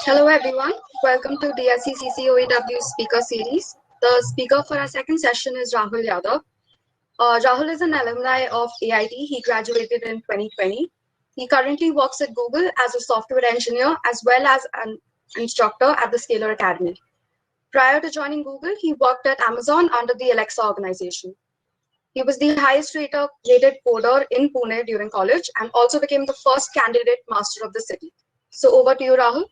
Hello everyone, welcome to DSC CCOEW Speaker Series. The speaker for our second session is Rahul Yadav. Rahul is an alumni of AIT. He graduated in 2020. He currently works at Google as a software engineer as well as an instructor at the Scalar Academy. Prior to joining Google, he worked at Amazon under the Alexa organization. He was the highest rated coder in Pune during college and also became the first candidate master of the city. So over to you, Rahul.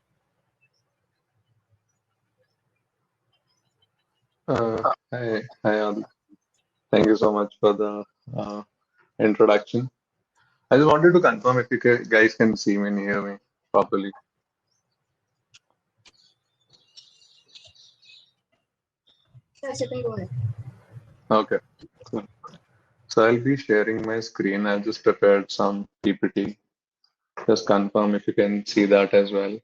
Hi, all. Thank you so much for the uh, introduction. I just wanted to confirm if you guys can see me and hear me properly. Yes, you can go ahead. Okay, cool. So I'll be sharing my screen. I've just prepared some PPT. Just confirm if you can see that as well.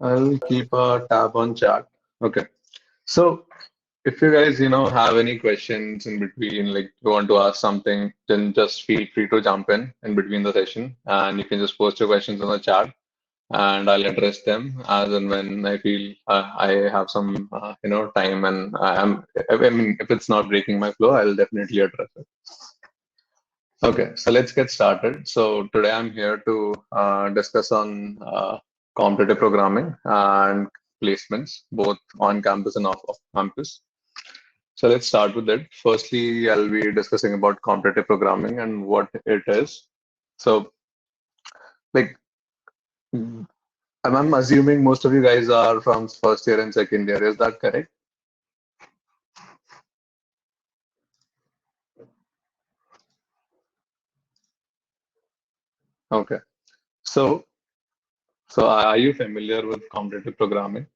I'll keep a tab on chat. Okay. So if you guys, have any questions in between, like you want to ask something, then just feel free to jump in between the session, and you can just post your questions in the chat, and I'll address them as and when I feel I have some, time, and I mean, if it's not breaking my flow, I'll definitely address it. Okay, so let's get started. So today I'm here to discuss on competitive programming and placements, both on campus and off campus. So let's start with it. Firstly, I'll be discussing about competitive programming and what it is. So, like, I'm assuming most of you guys are from first year and second year. Is that correct? Okay. So, so are you familiar with competitive programming?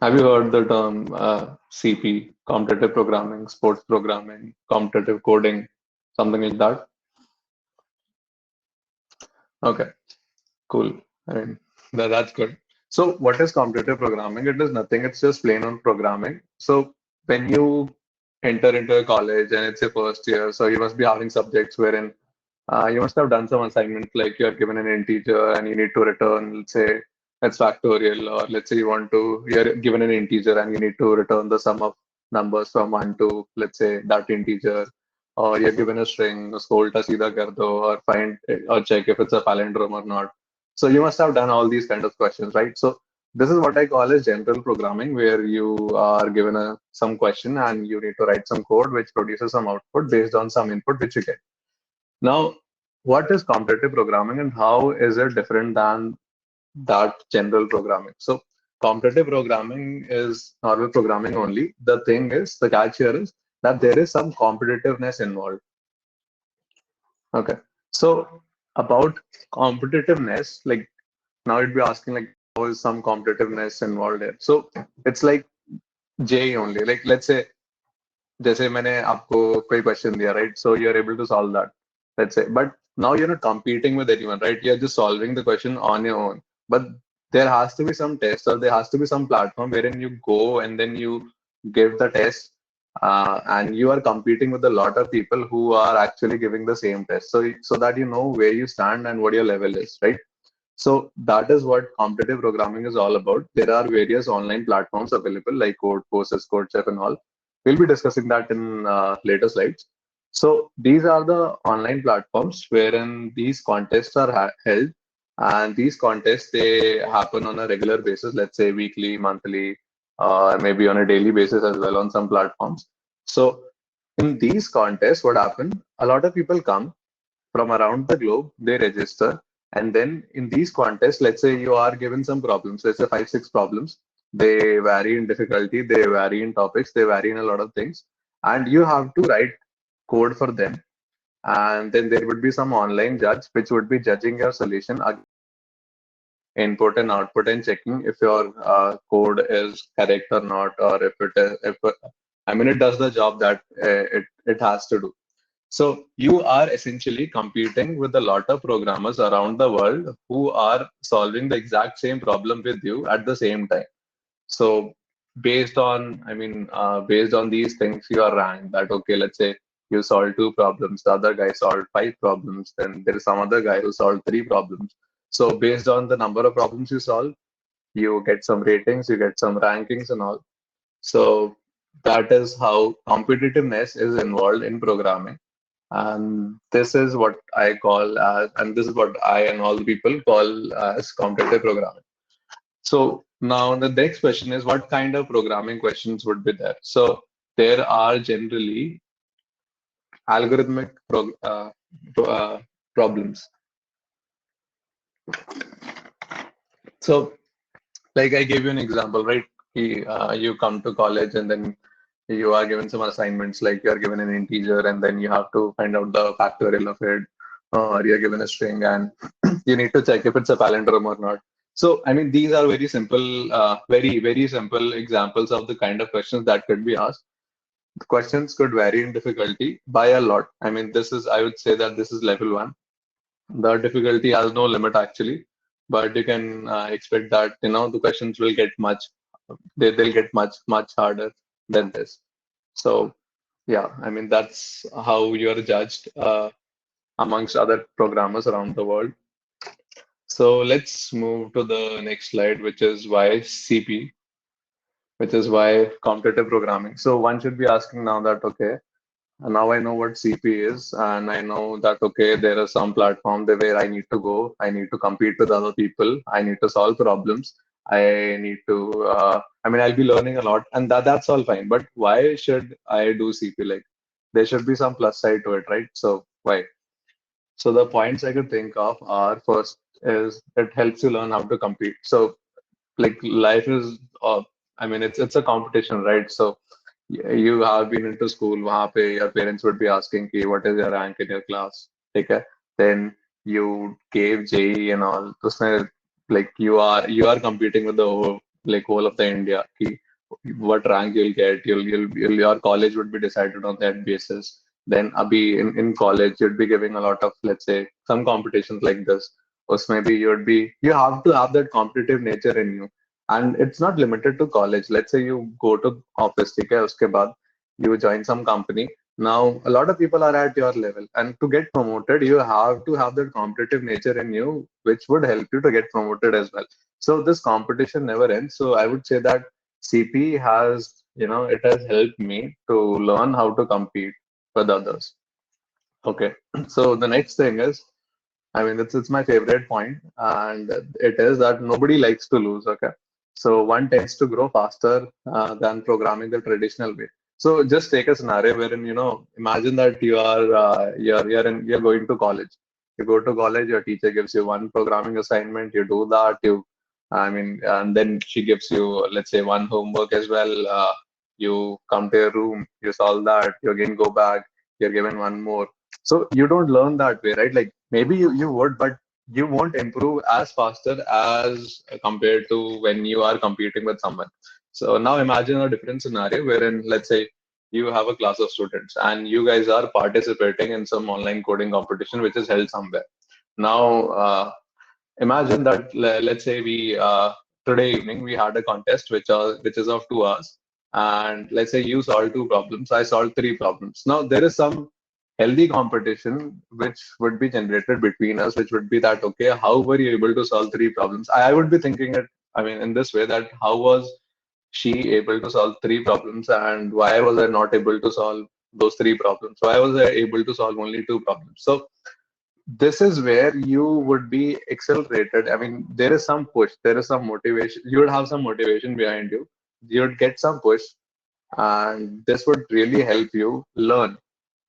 Have you heard the term CP, competitive programming, sports programming, competitive coding, something like that? Okay, cool. I mean, that's good. So, what is competitive programming? It is nothing. It's just plain on programming. So, when you enter into a college and it's your first year, so you must be having subjects wherein you must have done some assignment, like you're given an integer and you need to return, let's say, that's factorial, or let's say you're given an integer and you need to return the sum of numbers from 1 to, let's say, that integer, or you're given a string, usko ulta seedha kar do, or find or check if it's a palindrome or not. So you must have done all these kind of questions, right? So this is what I call as general programming, where you are given some question and you need to write some code which produces some output based on some input which you get. Now, what is competitive programming and how is it different than that general programming? So, competitive programming is normal programming only. The thing is, the catch here is that there is some competitiveness involved. Okay. So, about competitiveness, like now you'd be asking, like, how is some competitiveness involved here? So, it's like J only. Like, let's say, जैसे मैंने आपको कोई question दिया, right? So you're able to solve that, let's say. But now you're not competing with anyone, right? You're just solving the question on your own. But there has to be some test, or there has to be some platform wherein you go and then you give the test, and you are competing with a lot of people who are actually giving the same test. So that you know where you stand and what your level is, right? So that is what competitive programming is all about. There are various online platforms available like Code, Courses, CodeChef, and all. We'll be discussing that in later slides. So these are the online platforms wherein these contests are held, and these contests, they happen on a regular basis. Let's say weekly, monthly, or maybe on a daily basis as well on some platforms. So in these contests, what happened? A lot of people come from around the globe, they register, and then in these contests, let's say you are given some problems, let's say 5 6 problems. They vary in difficulty, they vary in topics, they vary in a lot of things, and you have to write code for them. And then there would be some online judge which would be judging your solution, input and output, and checking if your code is correct or not, or if it is, if I mean, it does the job that it has to do. So you are essentially competing with a lot of programmers around the world who are solving the exact same problem with you at the same time. So based on, based on these things, you are ranked that, okay, let's say you solved two problems, the other guy solved five problems, then there is some other guy who solved three problems. So based on the number of problems you solve, you get some ratings, you get some rankings and all. So that is how competitiveness is involved in programming. And this is what I call as, and this is what I and all the people call as competitive programming. So now the next question is, what kind of programming questions would be there? So there are generally algorithmic problems. So like I gave you an example, right? You come to college and then you are given some assignments, like you're given an integer and then you have to find out the factorial of it, or you're given a string and you need to check if it's a palindrome or not. So, I mean, these are very simple, very simple examples of the kind of questions that could be asked. The questions could vary in difficulty by a lot. I mean, I would say that this is level one. The difficulty has no limit actually, but you can expect that, the questions will get they'll get much harder than this. So yeah, I mean, that's how you're judged amongst other programmers around the world. So let's move to the next slide, which is why CP, which is why competitive programming. So one should be asking now that, okay, now I know what CP is, and I know that, okay, there is some platform there where I need to go. I need to compete with other people. I need to solve problems. I need to, I'll be learning a lot, and that's all fine. But why should I do CP? Like, there should be some plus side to it, right? So why? So the points I could think of are, first is it helps you learn how to compete. So like life is, it's a competition, right? So you have been into school, वहाँ पे your parents would be asking कि what is your rank in your class, ठीक है? Then you gave JEE and all. तो उसमें like you are competing with the whole of the India कि what rank you'll get, your college would be decided on that basis. Then abhi in college you'd be giving a lot of, let's say, some competitions like this. उसमें भी you have to have that competitive nature in you. And it's not limited to college. Let's say you go to office, ठीक है? उसके बाद you join some company. Now, a lot of people are at your level, and to get promoted, you have to have that competitive nature in you, which would help you to get promoted as well. So this competition never ends. So I would say that CP has, it has helped me to learn how to compete with others. Okay. So the next thing is, it's my favorite point, and it is that nobody likes to lose. Okay, so one tends to grow faster than programming the traditional way. So just take a scenario wherein, imagine that you're going to college. You go to college, your teacher gives you one programming assignment, you do that, and then she gives you, let's say, one homework as well. You come to your room, you solve that, you again go back, you're given one more. So you don't learn that way, right? Like maybe you would, but you won't improve as faster as compared to when you are competing with someone. So now imagine a different scenario wherein, let's say, you have a class of students and you guys are participating in some online coding competition which is held somewhere. Now, imagine that, let's say today evening we had a contest which is of 2 hours, and let's say you solved two problems, I solved three problems. Now there is some healthy competition which would be generated between us, which would be that, okay, how were you able to solve three problems? I would be thinking it, in this way, that how was she able to solve three problems, and why was I not able to solve those three problems? Why was I able to solve only two problems? So this is where you would be accelerated. There is some push, there is some motivation. You would have some motivation behind you. You would get some push, and this would really help you learn.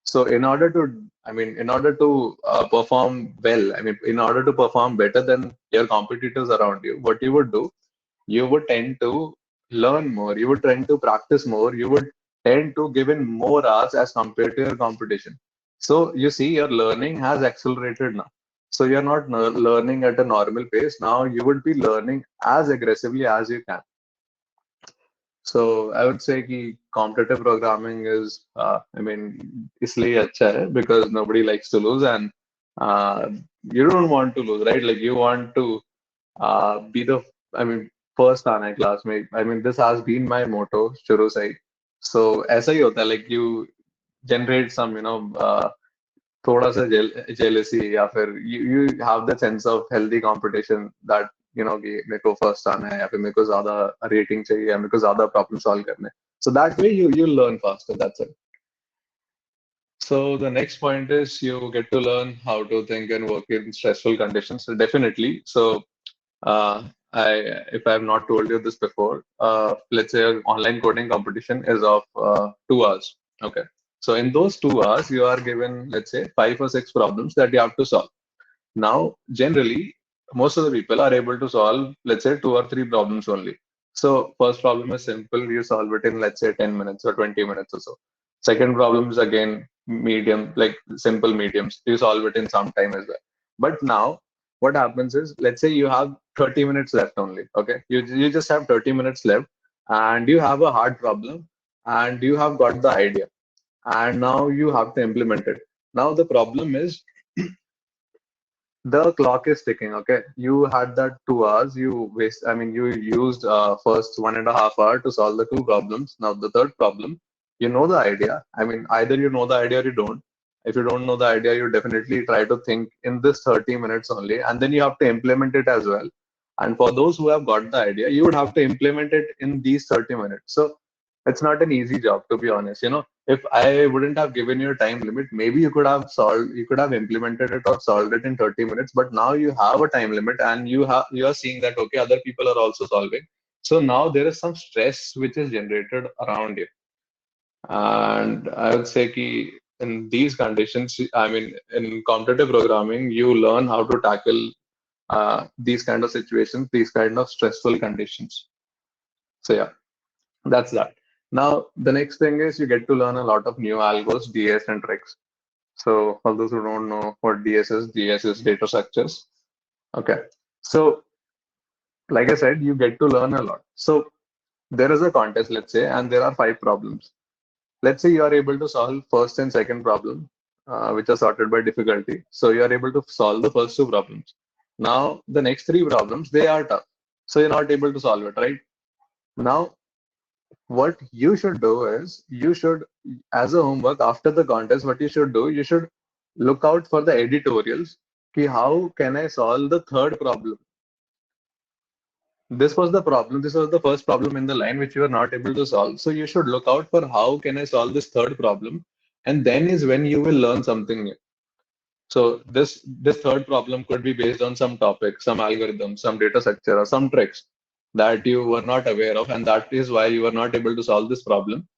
So in order to perform well, in order to perform better than your competitors around you, what you would do, you would tend to learn more, you would tend to practice more, you would tend to give in more hours as compared to your competition. So you see, your learning has accelerated now. So you're not learning at a normal pace. Now you would be learning as aggressively as you can. So I would say कि competitive programming is, इसलिए अच्छा है because nobody likes to lose, and you don't want to lose, right? Like you want to be the, first आना है class में. I mean, this has been my motto शुरू से ही. So ऐसा ही होता है, like you generate some, थोड़ा सा jealousy, या फिर you have the sense of healthy competition that कि मेरे को first आना है, या फिर मेरे को ज्यादा rating चाहिए, या मेरे को ज्यादा problem solve करने हैं. So that way you learn faster. That's it. So the next point is you get to learn how to think and work in stressful conditions. So definitely. So uh, if I have not told you this before, let's say an online coding competition is of 2 hours. Okay. So in those 2 hours, you are given, let's say, 5 or 6 problems that you have to solve. Now, generally, most of the people are able to solve, let's say, 2 or 3 problems only. So first problem is simple. You solve it in, let's say, 10 minutes or 20 minutes or so. Second problem is again medium, like simple mediums. You solve it in some time as well. But now what happens is, let's say you have 30 minutes left only. Okay. You just have 30 minutes left, and you have a hard problem, and you have got the idea, and now you have to implement it. Now the problem is the clock is ticking. Okay, you had that 2 hours. You used first 1.5 hour to solve the 2 problems. Now the third problem, you know the idea. I mean, either you know the idea or you don't. If you don't know the idea, you definitely try to think in this 30 minutes only, and then you have to implement it as well. And for those who have got the idea, you would have to implement it in these 30 minutes. So it's not an easy job, to be honest. If I wouldn't have given you a time limit, maybe you could have implemented it or solved it in 30 minutes. But now you have a time limit, and you are seeing that okay, other people are also solving. So now there is some stress which is generated around you. And I would say ki in these conditions, I mean, in competitive programming, you learn how to tackle these kind of situations, these kind of stressful conditions. So yeah, that's that. Now, the next thing is you get to learn a lot of new algos, DS, and tricks. So, for those who don't know what DS is data structures. Okay. So, like I said, you get to learn a lot. So, there is a contest, let's say, and there are 5 problems. Let's say you are able to solve first and second problem, which are sorted by difficulty. So, you are able to solve the first 2 problems. Now, the next 3 problems, they are tough. So, you're not able to solve it, right? Now, what you should do is you should, as a homework after the contest, what you should do, you should look out for the editorials. Ki how can I solve the third problem? This was the problem. This was the first problem in the line which you are not able to solve. So you should look out for how can I solve this third problem, and then is when you will learn something new. So this third problem could be based on some topic, some algorithm, some data structure, or some tricks that you were not aware of, and that is why you were not able to solve this problem.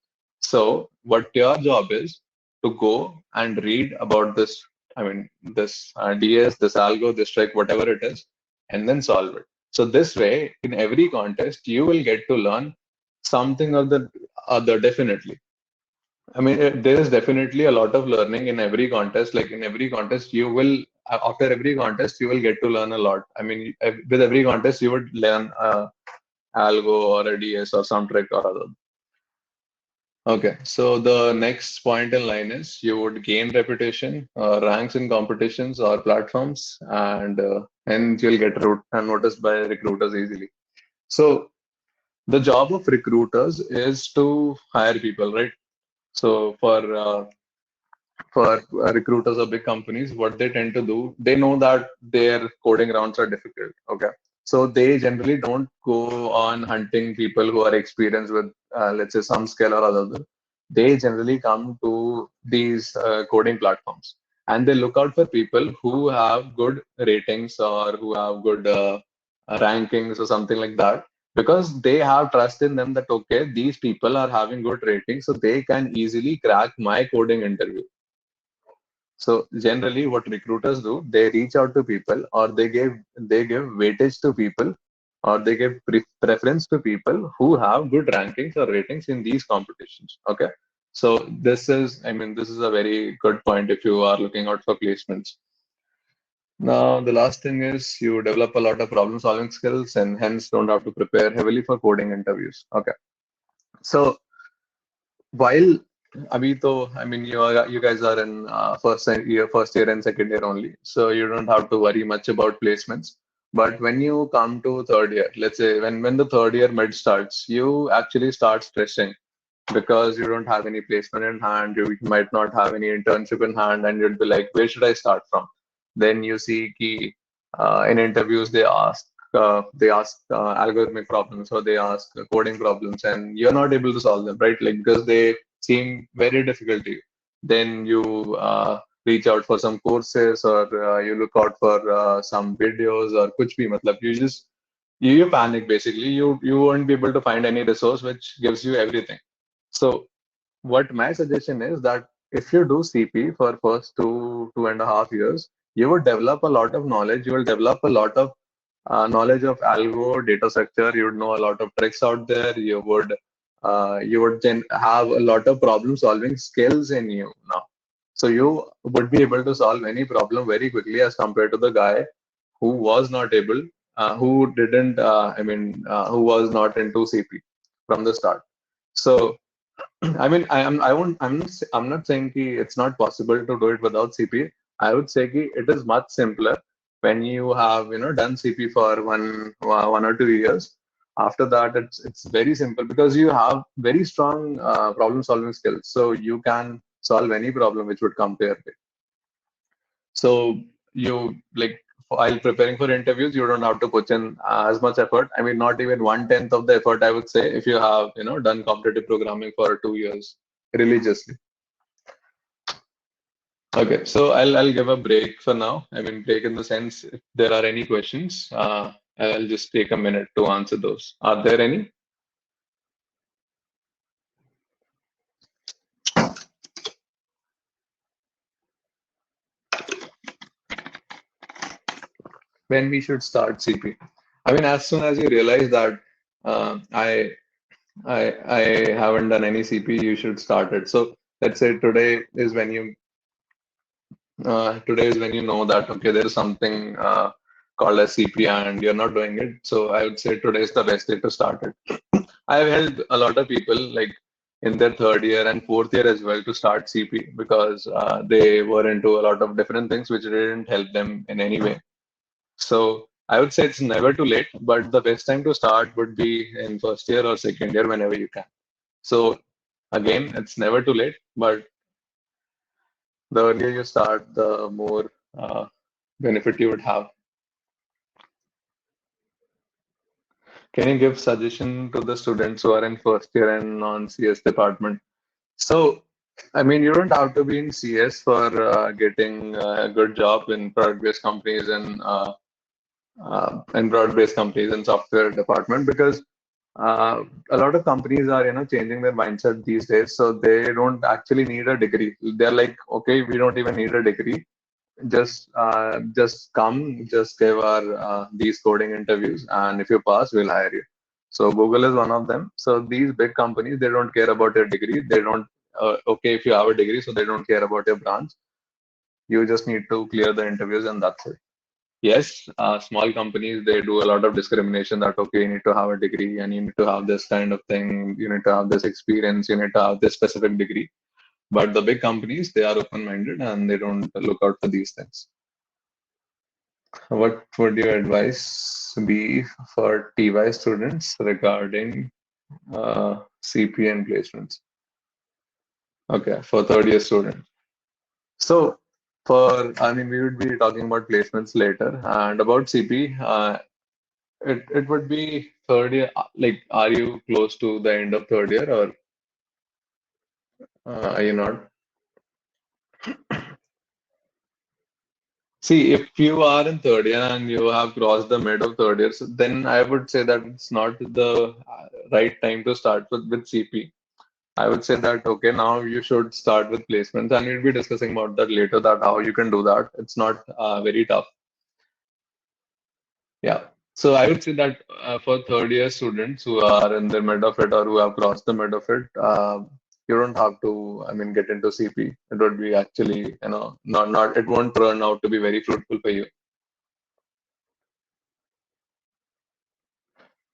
So what your job is to go and read about this, I mean, this DS, this algo, this trick, whatever it is, and then solve it. So this way, in every contest, you will get to learn something or the other, definitely. I mean, there is definitely a lot of learning in every contest. Like in every contest, after every contest, you will get to learn a lot. I mean, with every contest, you would learn algo or a DS or some trick or other. Okay, so the next point in line is you would gain reputation, ranks in competitions or platforms, and you'll get noticed by recruiters easily. So the job of recruiters is to hire people, right? So for recruiters of big companies, what they tend to do, they know that their coding rounds are difficult. Okay, so they generally don't go on hunting people who are experienced with, let's say, some skill or other. They generally come to these coding platforms, and they look out for people who have good ratings or who have good rankings or something like that, because they have trust in them that okay, these people are having good ratings, so they can easily crack my coding interview. So generally, what recruiters do, they reach out to people, or they give weightage to people, or they give preference to people who have good rankings or ratings in these competitions. Okay, so this is a very good point if you are looking out for placements. Now, the last thing is you develop a lot of problem solving skills, and hence don't have to prepare heavily for coding interviews. Okay, so while I mean, you guys are in first year and second year only, so you don't have to worry much about placements. But when you come to third year, let's say when the third year mid starts, you actually start stressing because you don't have any placement in hand, you might not have any internship in hand, and you'd be like, where should I start from? Then you see key in interviews they ask algorithmic problems or they ask coding problems, and you're not able to solve them, right? Like because they seem very difficult to you. Then you reach out for some courses or you look out for some videos or kuch bhi, matlab you panic basically. You won't be able to find any resource which gives you everything. So what my suggestion is that if you do CP for first 2.5 years, you will develop a lot of knowledge. You will develop a lot of knowledge of algo data structure. You would know a lot of tricks out there. You would then have a lot of problem solving skills in you now. So you would be able to solve any problem very quickly as compared to the guy who was not able, who didn't, who was not into CP from the start. So I mean, I'm not saying ki it's not possible to do it without CP. I would say ki it is much simpler when you have, done CP for one or 2 years. After that, it's very simple because you have very strong problem solving skills. So you can solve any problem which would come to your way. So you like while preparing for interviews, you don't have to put in as much effort. I mean, not even 1/10 of the effort, I would say, if you have, done competitive programming for 2 years religiously. Okay, so I'll give a break for now. I mean, break in the sense if there are any questions, I'll just take a minute to answer those. Are there any? When we should start CP? I mean, as soon as you realize that uh, I I haven't done any CP, you should start it. So let's say today is when you know that okay, there is something called as CP and you're not doing it. So I would say today is the best day to start it. I've helped a lot of people like in their third year and fourth year as well to start CP because they were into a lot of different things which didn't help them in any way. So I would say it's never too late, but the best time to start would be in first year or second year whenever you can. So again, it's never too late, but the earlier you start, the more benefit you would have. Can you give suggestion to the students who are in first year and non-CS department? So, I mean, you don't have to be in CS for getting a good job in product-based companies and broad-based companies and software department because a lot of companies are changing their mindset these days. So they don't actually need a degree. They're like, okay, we don't even need a degree. Just come, just give our these coding interviews, and if you pass, we'll hire you. So Google is one of them. So these big companies, they don't care about your degree. They don't. Okay, if you have a degree, so they don't care about your branch. You just need to clear the interviews, and that's it. Yes, small companies they do a lot of discrimination that okay, you need to have a degree and you need to have this kind of thing, you need to have this experience, you need to have this specific degree. But the big companies, they are open-minded and they don't look out for these things. What would your advice be for TY students regarding CP and placements? Okay, for third year students. So I mean, we would be talking about placements later and about CP. It would be third year. Like, are you close to the end of third year or are you not? See, if you are in third year and you have crossed the mid of third year, so then I would say that it's not the right time to start with CP. I would say that okay, now you should start with placements, and we'll be discussing about that later. That how you can do that. It's not very tough. Yeah. So I would say that for third year students who are in the mid of it or who have crossed the mid of it, you don't have to, I mean, get into CP. It would be actually, not, it won't turn out to be very fruitful for you.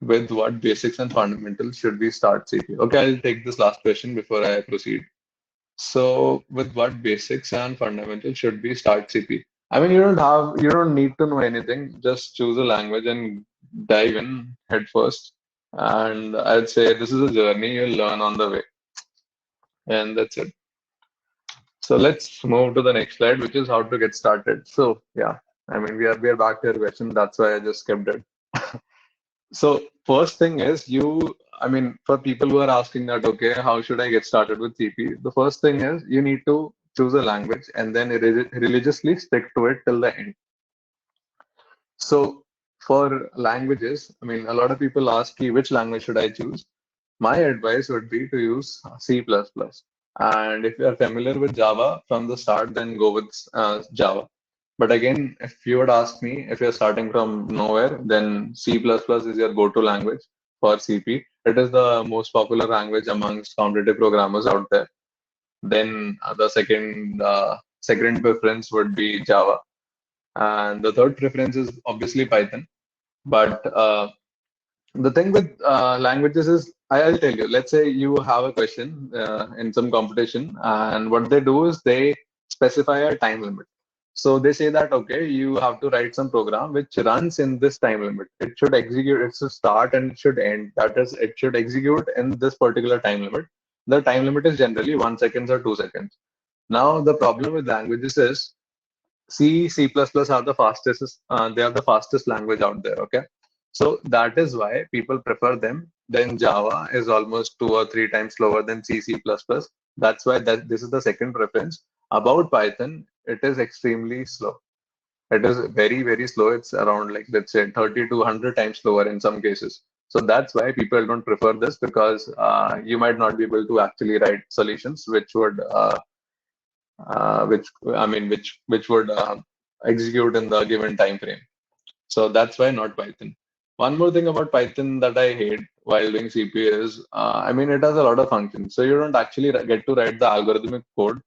With what basics and fundamentals should we start CP? Okay, I'll take this last question before I proceed. So with what basics and fundamentals should we start CP? I mean, you don't need to know anything. Just choose a language and dive in head first. And I'd say this is a journey you'll learn on the way. And that's it. So let's move to the next slide, which is how to get started. So yeah, I mean, we are back to your question. That's why I just kept it. So first thing is I mean, for people who are asking that, okay, how should I get started with CP? The first thing is you need to choose a language and then religiously stick to it till the end. So for languages, I mean, a lot of people ask me which language should I choose? My advice would be to use C++. And if you are familiar with Java from the start, then go with Java. But again, if you would ask me, if you're starting from nowhere, then C++ is your go-to language for CP. It is the most popular language amongst competitive programmers out there. Then the second preference would be Java. And the third preference is obviously Python. But the thing with languages is, I'll tell you, let's say you have a question in some competition, and what they do is they specify a time limit. So they say that, okay, you have to write some program which runs in this time limit. It should execute, it should start and it should end. That is, it should execute in this particular time limit. The time limit is generally 1 second or 2 seconds. Now, the problem with languages is C++ are the fastest, they are the fastest language out there, okay? So that is why people prefer them. Then Java is almost 2 or 3 times slower than C++. That's why this is the second preference. About Python, it is extremely slow. It is very, very slow. It's around like, let's say 30 to 100 times slower in some cases. So that's why people don't prefer this because you might not be able to actually write solutions which I mean, which would execute in the given time frame. So that's why not Python. One more thing about Python that I hate while doing CP is, I mean, it has a lot of functions. So you don't actually get to write the algorithmic code,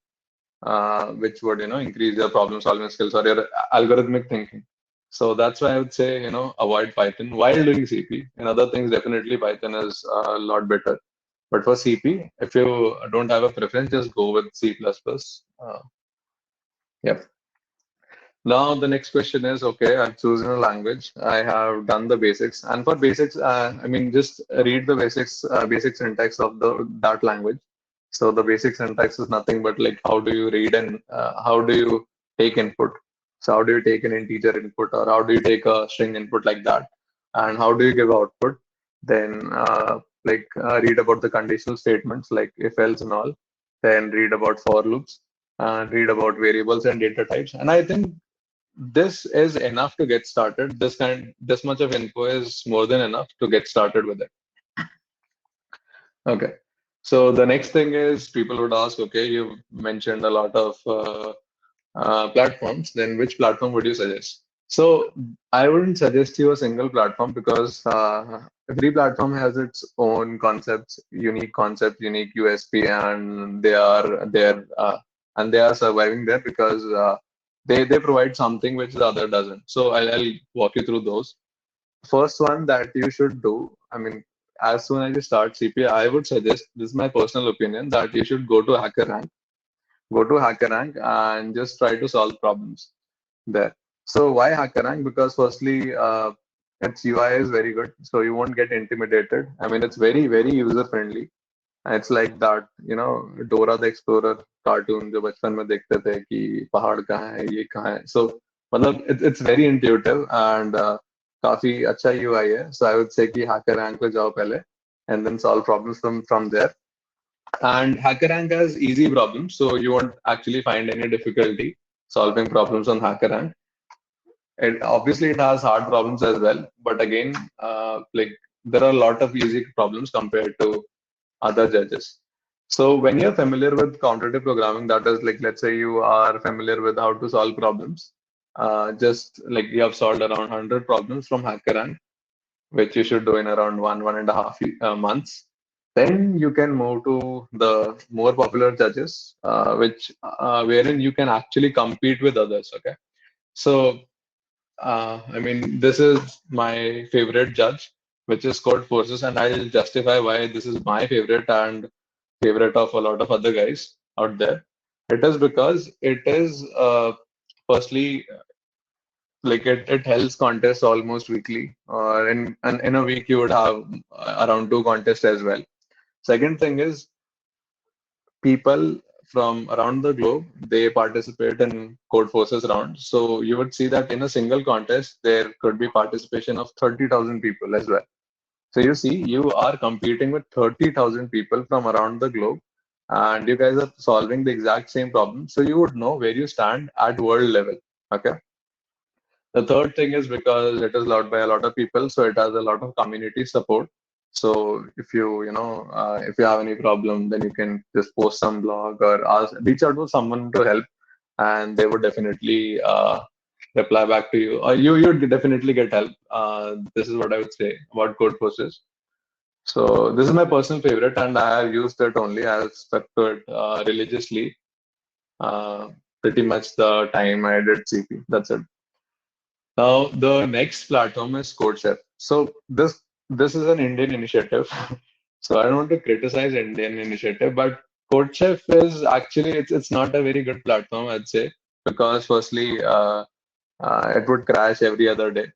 which would, increase your problem solving skills or your algorithmic thinking. So that's why I would say, avoid Python while doing CP. In other things, definitely Python is a lot better. But for CP, if you don't have a preference, just go with C++. Yep. Now the next question is, okay, I've chosen a language. I have done the basics. And for basics, I mean, just read the basic syntax of that language. So the basic syntax is nothing but like how do you read and how do you take input. So how do you take an integer input or how do you take a string input like that? And how do you give output? Then read about the conditional statements like if else and all. Then read about for loops and read about variables and data types. And I think this is enough to get started. This much of info is more than enough to get started with it. Okay. So the next thing is people would ask, okay, you mentioned a lot of platforms, then which platform would you suggest? So I wouldn't suggest you a single platform because every platform has its own concepts, unique USP, and they are surviving there because they provide something which the other doesn't. So I'll walk you through those. First one that you should do, I mean, as soon as you start CP, I would suggest, this is my personal opinion, that you should go to HackerRank and just try to solve problems there. So why HackerRank? Because firstly, its UI is very good, so you won't get intimidated. I mean, it's very, very user friendly. It's like that, Dora the Explorer cartoon जो बचपन में देखते थे कि पहाड़ कहाँ है ये कहाँ है. So मतलब it's very intuitive and काफी अच्छा UI है. So I would say कि HackerRank पे जाओ पहले and then solve problems from there. And HackerRank has easy problems, so you won't actually find any difficulty solving problems on HackerRank. Obviously it has hard problems as well, but again, there are a lot of easy problems compared to other judges. So when you're familiar with competitive programming, that is like, let's say you are familiar with how to solve problems, just like you have solved around 100 problems from HackerRank, which you should do in around 1.5 months. Then you can move to the more popular judges, wherein you can actually compete with others. Okay, so I mean, this is my favorite judge, which is Codeforces, and I'll justify why this is my favorite and favorite of a lot of other guys out there. It is because it is firstly, like it helps contests almost weekly, or in a week you would have around two contests as well. Second thing is people from around the globe, they participate in Code Forces rounds. So you would see that in a single contest, there could be participation of 30,000 people as well. So you see, you are competing with 30,000 people from around the globe, and you guys are solving the exact same problem. So you would know where you stand at world level. Okay. The third thing is because it is loved by a lot of people, so it has a lot of community support. So if if you have any problem, then you can just post some blog or reach out to someone to help, and they would definitely reply back to you. Or you would definitely get help. This is what I would say about Code Forces. So this is my personal favorite, and I have used it only. I have stuck to it religiously, uh, pretty much the time I did CP. That's it. Now, the next platform is CodeChef. So this is an Indian initiative. So I don't want to criticize Indian initiative, but CodeChef is actually it's not a very good platform, I'd say, because firstly, it would crash every other day.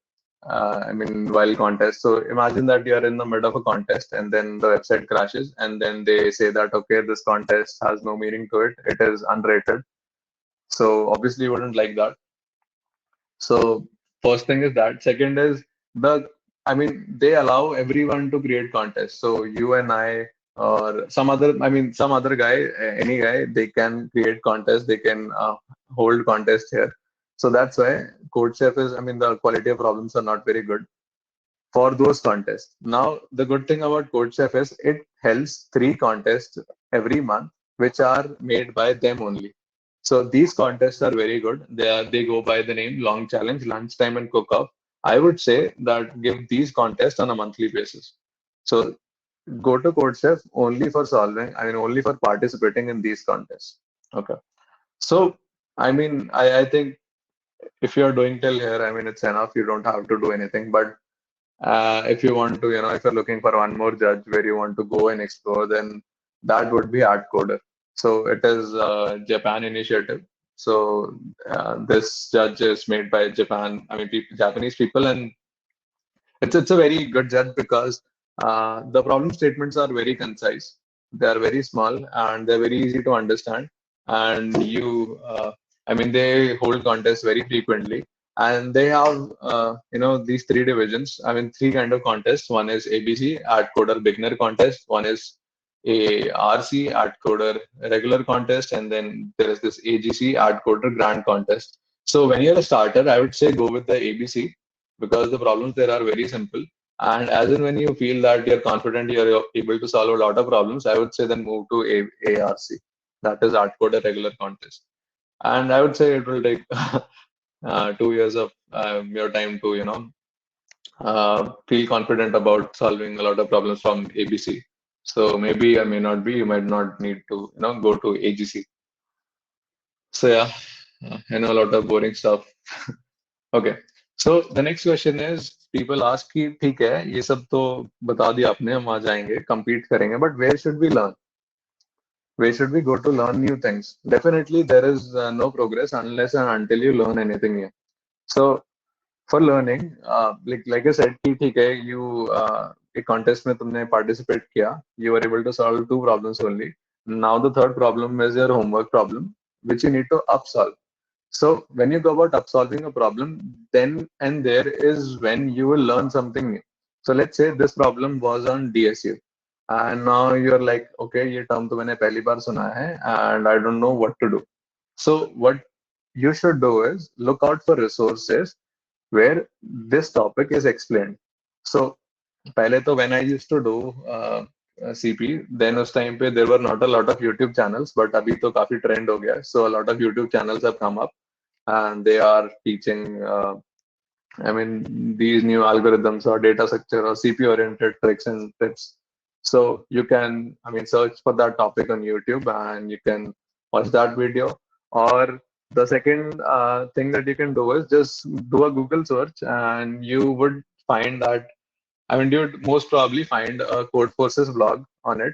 I mean, while contest. So imagine that you're in the middle of a contest and then the website crashes, and then they say that okay, this contest has no meaning to it. It is unrated. So obviously, you wouldn't like that. So first thing is that. Second is I mean, they allow everyone to create contests. So you and I or some other guy, any guy, they can create contests. They can hold contests here. So that's why CodeChef is, I mean, the quality of problems are not very good for those contests. Now, the good thing about CodeChef is it helps three contests every month, which are made by them only. So these contests are very good. They go by the name Long Challenge, Lunchtime, and Cook Off. I would say that give these contests on a monthly basis. So go to CodeChef only for solving, I mean, only for participating in these contests. Okay. So, I mean, I think if you're doing till here, I mean, it's enough. You don't have to do anything. But if you want to, if you're looking for one more judge where you want to go and explore, then that would be ArtCoder. So it is a Japan initiative. So this judge is made by Japan, I mean, Japanese people, and it's a very good judge because the problem statements are very concise. They are very small and they're very easy to understand. And I mean, they hold contests very frequently. And they have, these three divisions. I mean, three kind of contests. One is ABC, Art Coder Beginner Contest. One is a RC, Art Coder Regular Contest. And then there is this AGC, Art Coder Grand Contest. So when you're a starter, I would say go with the ABC because the problems there are very simple. And as in when you feel that you're confident you're able to solve a lot of problems, I would say then move to ARC. That is Art Code Regular Contest. And I would say it will take 2 years of your time to, feel confident about solving a lot of problems from ABC. So maybe I may not be, you might not need to, go to AGC. So yeah, I know a lot of boring stuff. Okay. So the next question is people ask कि ठीक है ये सब तो बता दिया आपने हम वहाँ जाएंगे compete करेंगे but where should we learn? Where should we go to learn new things? Definitely there is no progress unless and until you learn anything new. So for learning, like I said कि ठीक है you एक contest में तुमने participate किया, you were able to solve two problems only. Now the third problem is your homework problem which you need to up solve. So when you go about up solving a problem, then and there is when you will learn something new. So let's say this problem was on DSU, and now you're like, okay, ये term तो मैंने पहली बार सुना है, and I don't know what to do. So what you should do is look out for resources where this topic is explained. So पहले तो when I used to do CP, then उस time पे there were not a lot of YouTube channels, but अभी तो काफी trend हो गया है. So a lot of YouTube channels have come up and they are teaching, I mean, these new algorithms or data structure or CP oriented tricks and tips. So you can, I mean, search for that topic on YouTube and you can watch that video. Or the second thing that you can do is just do a Google search and you would find that, I mean, you would most probably find a Code Forces blog on it.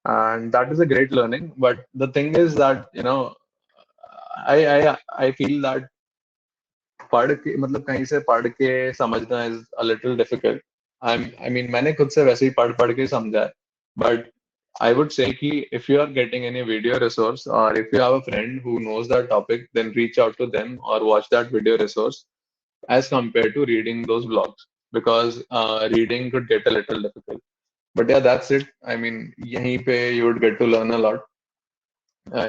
And that is a great learning. But the thing is that, I feel that पढ़ के मतलब कहीं से पढ़ के समझना is a little difficult. I mean मैंने खुद से वैसे ही पढ़ के समझा है. But I would say कि if you are getting any video resource or if you have a friend who knows that topic, then reach out to them or watch that video resource as compared to reading those blogs, because reading could get a little difficult. But yeah, that's it. I mean, यहीं पे you would get to learn a lot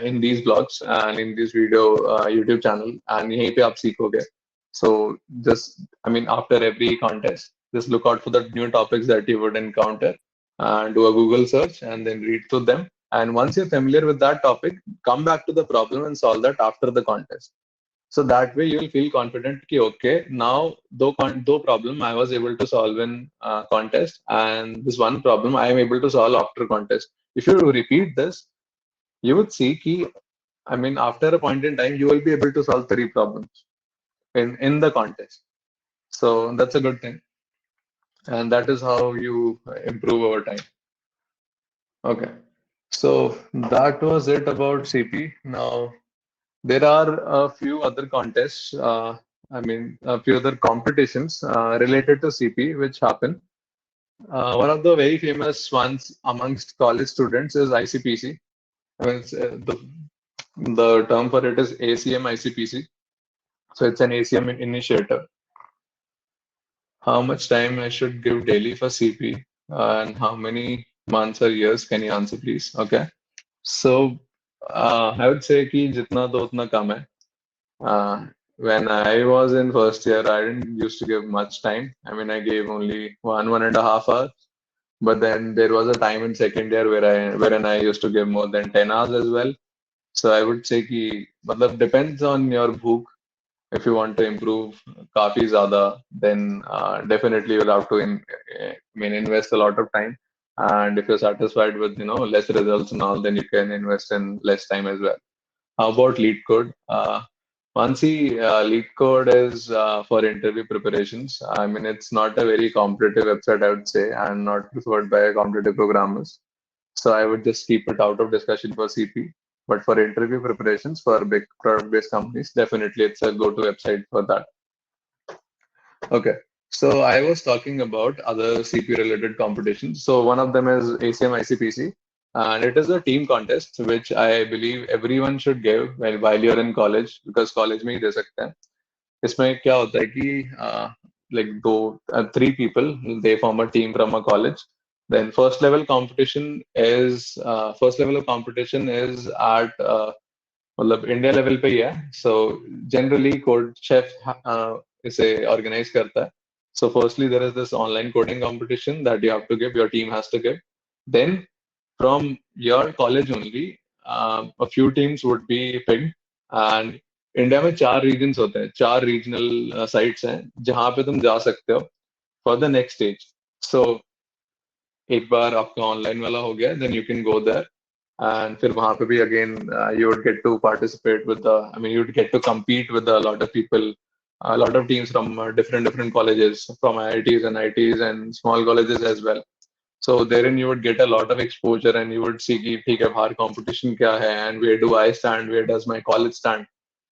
in these blogs and in this video YouTube channel, and यहीं पे आप सीखोगे. So just, I mean, after every contest, just look out for the new topics that you would encounter and do a Google search and then read through them. And once you're familiar with that topic, come back to the problem and solve that after the contest. So that way you'll feel confident कि okay, now though problem I was able to solve in contest, and this one problem I am able to solve after contest. If you repeat this, you would see कि, I mean, after a point in time, you will be able to solve 3 problems in the contest. So that's a good thing, and that is how you improve over time. Okay, so that was it about CP. Now there are a few other contests. I mean, a few other competitions related to CP which happen. One of the very famous ones amongst college students is ICPC. I mean, the term for it is ACM ICPC. So it's an ACM initiative. How much time I should give daily for CP, and how many months or years? Can you answer, please? Okay. So I would say कि जितना दो उतना कम है. When I was in first year, I didn't used to give much time. I mean, I gave only 1.5 hours. But then there was a time in second year wherein I used to give more than 10 hours as well. So I would say कि मतलब depends on your भूख. If you want to improve काफी ज़्यादा, then definitely you'll have to invest a lot of time. And if you're satisfied with less results and all, then you can invest in less time as well. How about Lead Code? Mansi, Lead Code is for interview preparations. I mean, it's not a very competitive website, I would say, and not preferred by competitive programmers. So I would just keep it out of discussion for CP. But for interview preparations for big product-based companies, definitely it's a go-to website for that. Okay. So I was talking about other CP-related competitions. So one of them is ACM ICPC, and it is a team contest which I believe everyone should give while you're in college, because college में ही दे सकते हैं. इसमें क्या होता है कि like three people, they form a team from a college. Then first level of competition is at मतलब India level पे ही है. So generally code chef इसे organize करता है. So firstly there is this online coding competition that you have to give, your team has to give. Then from your college only, a few teams would be picked, and India में 4 regions होते हैं, 4 regional sites हैं जहां पे तुम जा सकते हो for the next stage. So एक बार आपका ऑनलाइन वाला हो गया, then you can go there, and फिर वहां पे भी again you would get to participate with I mean you would get to compete with a lot of people, a lot of teams from different colleges, from IITs and ITs and small colleges as well. So therein you would get a lot of exposure, and you would see कि ठीक है बाहर competition क्या है, and where do I stand, where does my college stand.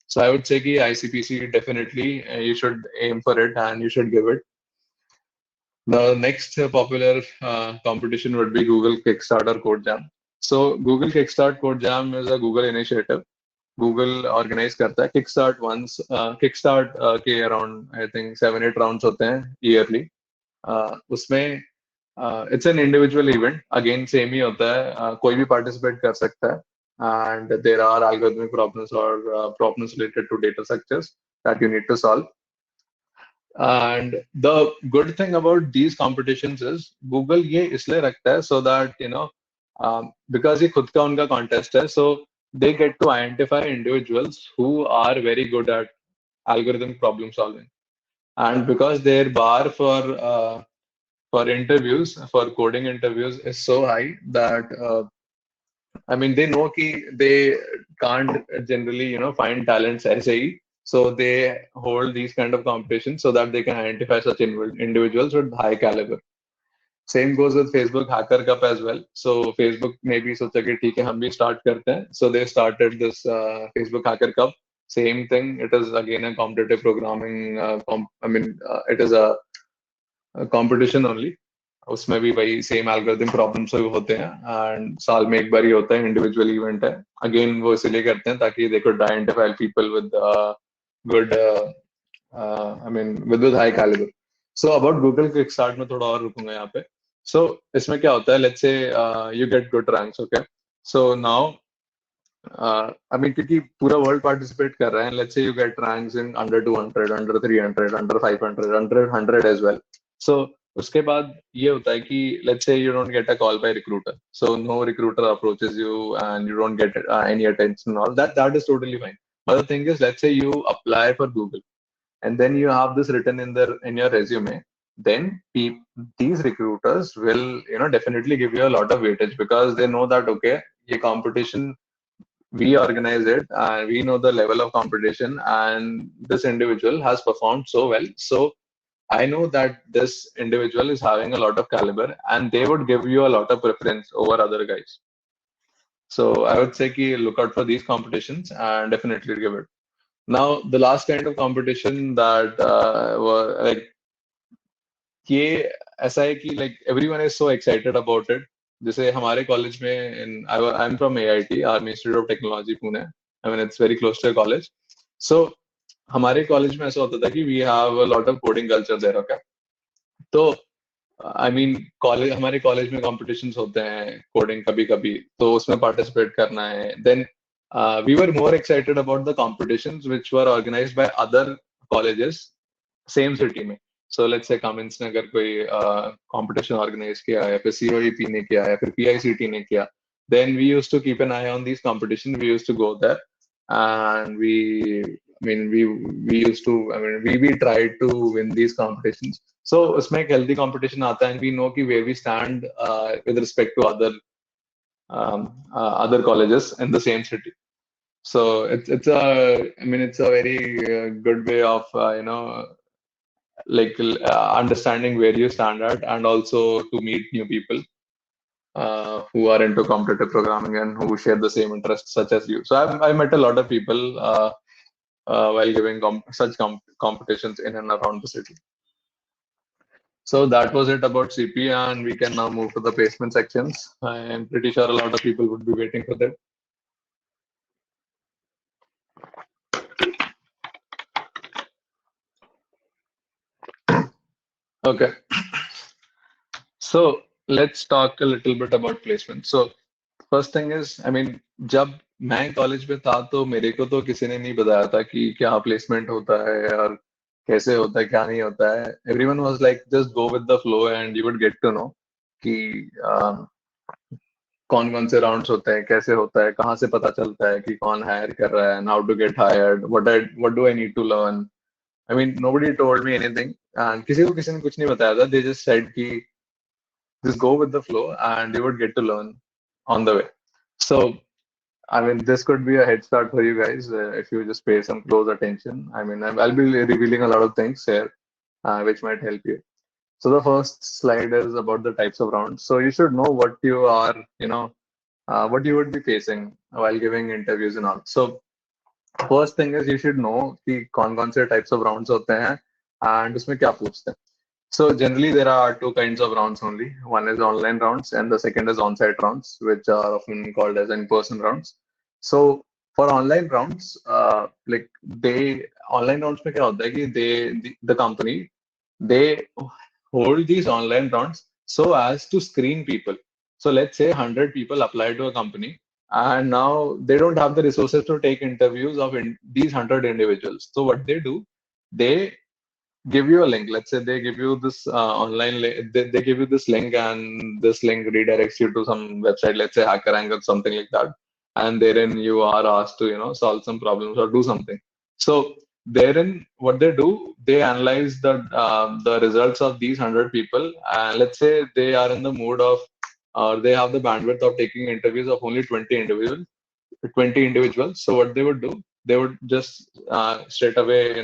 So I would say कि ICPC definitely you should aim for it and you should give it. The next popular competition would be Google Kickstarter Code Jam. So Google Kickstart Code Jam is a Google initiative. Google organize करता है Kickstart के around I think 7-8 rounds होते हैं yearly. उसमें it's an individual event. Again same ही होता है, कोई भी participate कर सकता है. And there are algorithmic problems or problems related to data structures that you need to solve. And the good thing about these competitions is Google ये इसलिए रखता है so that because ये खुद का उनका contest है, so they get to identify individuals who are very good at algorithmic problem solving. And because their bar for interviews, for coding interviews, is so high that I mean they know कि they can't generally find talents ऐसे ही. So they hold these kind of competitions so that they can identify such individuals with high caliber. Same goes with Facebook Hacker Cup as well. So Facebook maybe सोचा कि ठीक है हम भी start करते हैं. So they started this Facebook Hacker Cup. Same thing. It is again a competitive programming. It is a competition only. उसमें भी वही सेम एल्गोरिथम प्रॉब्लम्स होते हैं एंड साल में एक बार ही होता है, इंडिविजुअल इवेंट है. अगेन वो इसलिए करते हैं ताकि they could identify people with good with high calibre. So about Google quick start में थोड़ा और रुकूंगा यहाँ पे. सो इसमें क्या होता है, let's say you get good ranks. Okay, so now क्योंकि पूरा वर्ल्ड पार्टिसिपेट कर रहे हैं, let's say you get ranks in under 200, under 300, under 500, under 100 as well. So उसके बाद ये होता है कि let's say you don't get a call by recruiter, so no recruiter approaches you and you don't get any attention. All that is totally fine. But the thing is, let's say you apply for Google and then you have this written in your resume, then these recruiters will definitely give you a lot of weightage because they know that okay, ये competition we organize it and we know the level of competition and this individual has performed so well, so I know that this individual is having a lot of caliber and they would give you a lot of preference over other guys. So I would say ki look out for these competitions and definitely give it. Now the last kind of competition that were like ये ऐसा है कि like everyone is so excited about it. जैसे हमारे college में I'm from AIT, Army Institute of Technology, Pune. I mean it's very close to a college. So हमारे college में ऐसा होता था कि we have a lot of coding culture there. Okay, तो कॉलेज हमारे कॉलेज में कॉम्पिटिशन्स होते हैं कोडिंग कभी कभी, तो उसमें पार्टिसिपेट करना है. Then we were more excited about the competitions which were organised by other colleges same city में. सो लेट्स से कमेंट्स ने अगर कोई कंपटीशन ऑर्गेनाइज किया या फिर COEP ने किया या फिर PICT ने किया, then we used to keep an eye on these competitions. We used to go there and we tried to win these competitions. So उसमें एक healthy competition आता है and we know कि where we stand with respect to other colleges in the same city. So it's a very good way of understanding where you stand at and also to meet new people who are into competitive programming and who share the same interests such as you. So I met a lot of people while giving such competitions in and around the city. So that was it about CP, and we can now move to the placement sections. I am pretty sure a lot of people would be waiting for that. Okay. So let's talk a little bit about placement. So first thing is, जब मैं college में था तो मेरे को तो किसी ने नहीं बताया था कि क्या प्लेसमेंट होता है और कैसे होता है क्या नहीं होता है. Everyone was like just go with the flow and you would get to know कि कौन कौन से राउंड्स होते हैं, कैसे होता है, कहाँ से पता चलता है कि कौन हायर कर रहा है, how to get hired, what do I need to learn. nobody told me anything and किसी ने कुछ नहीं बताया था. They just said कि just go with the flow and you would get to learn on the way. So this could be a head start for you guys if you just pay some close attention. I'll be revealing a lot of things here which might help you. So the first slide is about the types of rounds. So you should know what you are, what you would be facing while giving interviews and all. So first thing is you should know कि कौन से types of rounds होते हैं and उसमें क्या पूछते हैं. So generally there are two kinds of rounds only. One is online rounds and the second is on-site rounds, which are often called as in-person rounds. So for online rounds, online rounds में क्या होता है कि the company, they hold these online rounds so as to screen people. So let's say 100 people apply to a company and now they don't have the resources to take interviews of these 100 individuals. So what they do, they give you a link. Let's say they give you this online they give you this link and this link redirects you to some website, let's say HackerRank or something like that, and therein you are asked to solve some problems or do something. So therein what they do, they analyze the results of these 100 people and let's say they are in the mood of or they have the bandwidth of taking interviews of only 20 individuals. So what they would do, they would just straight away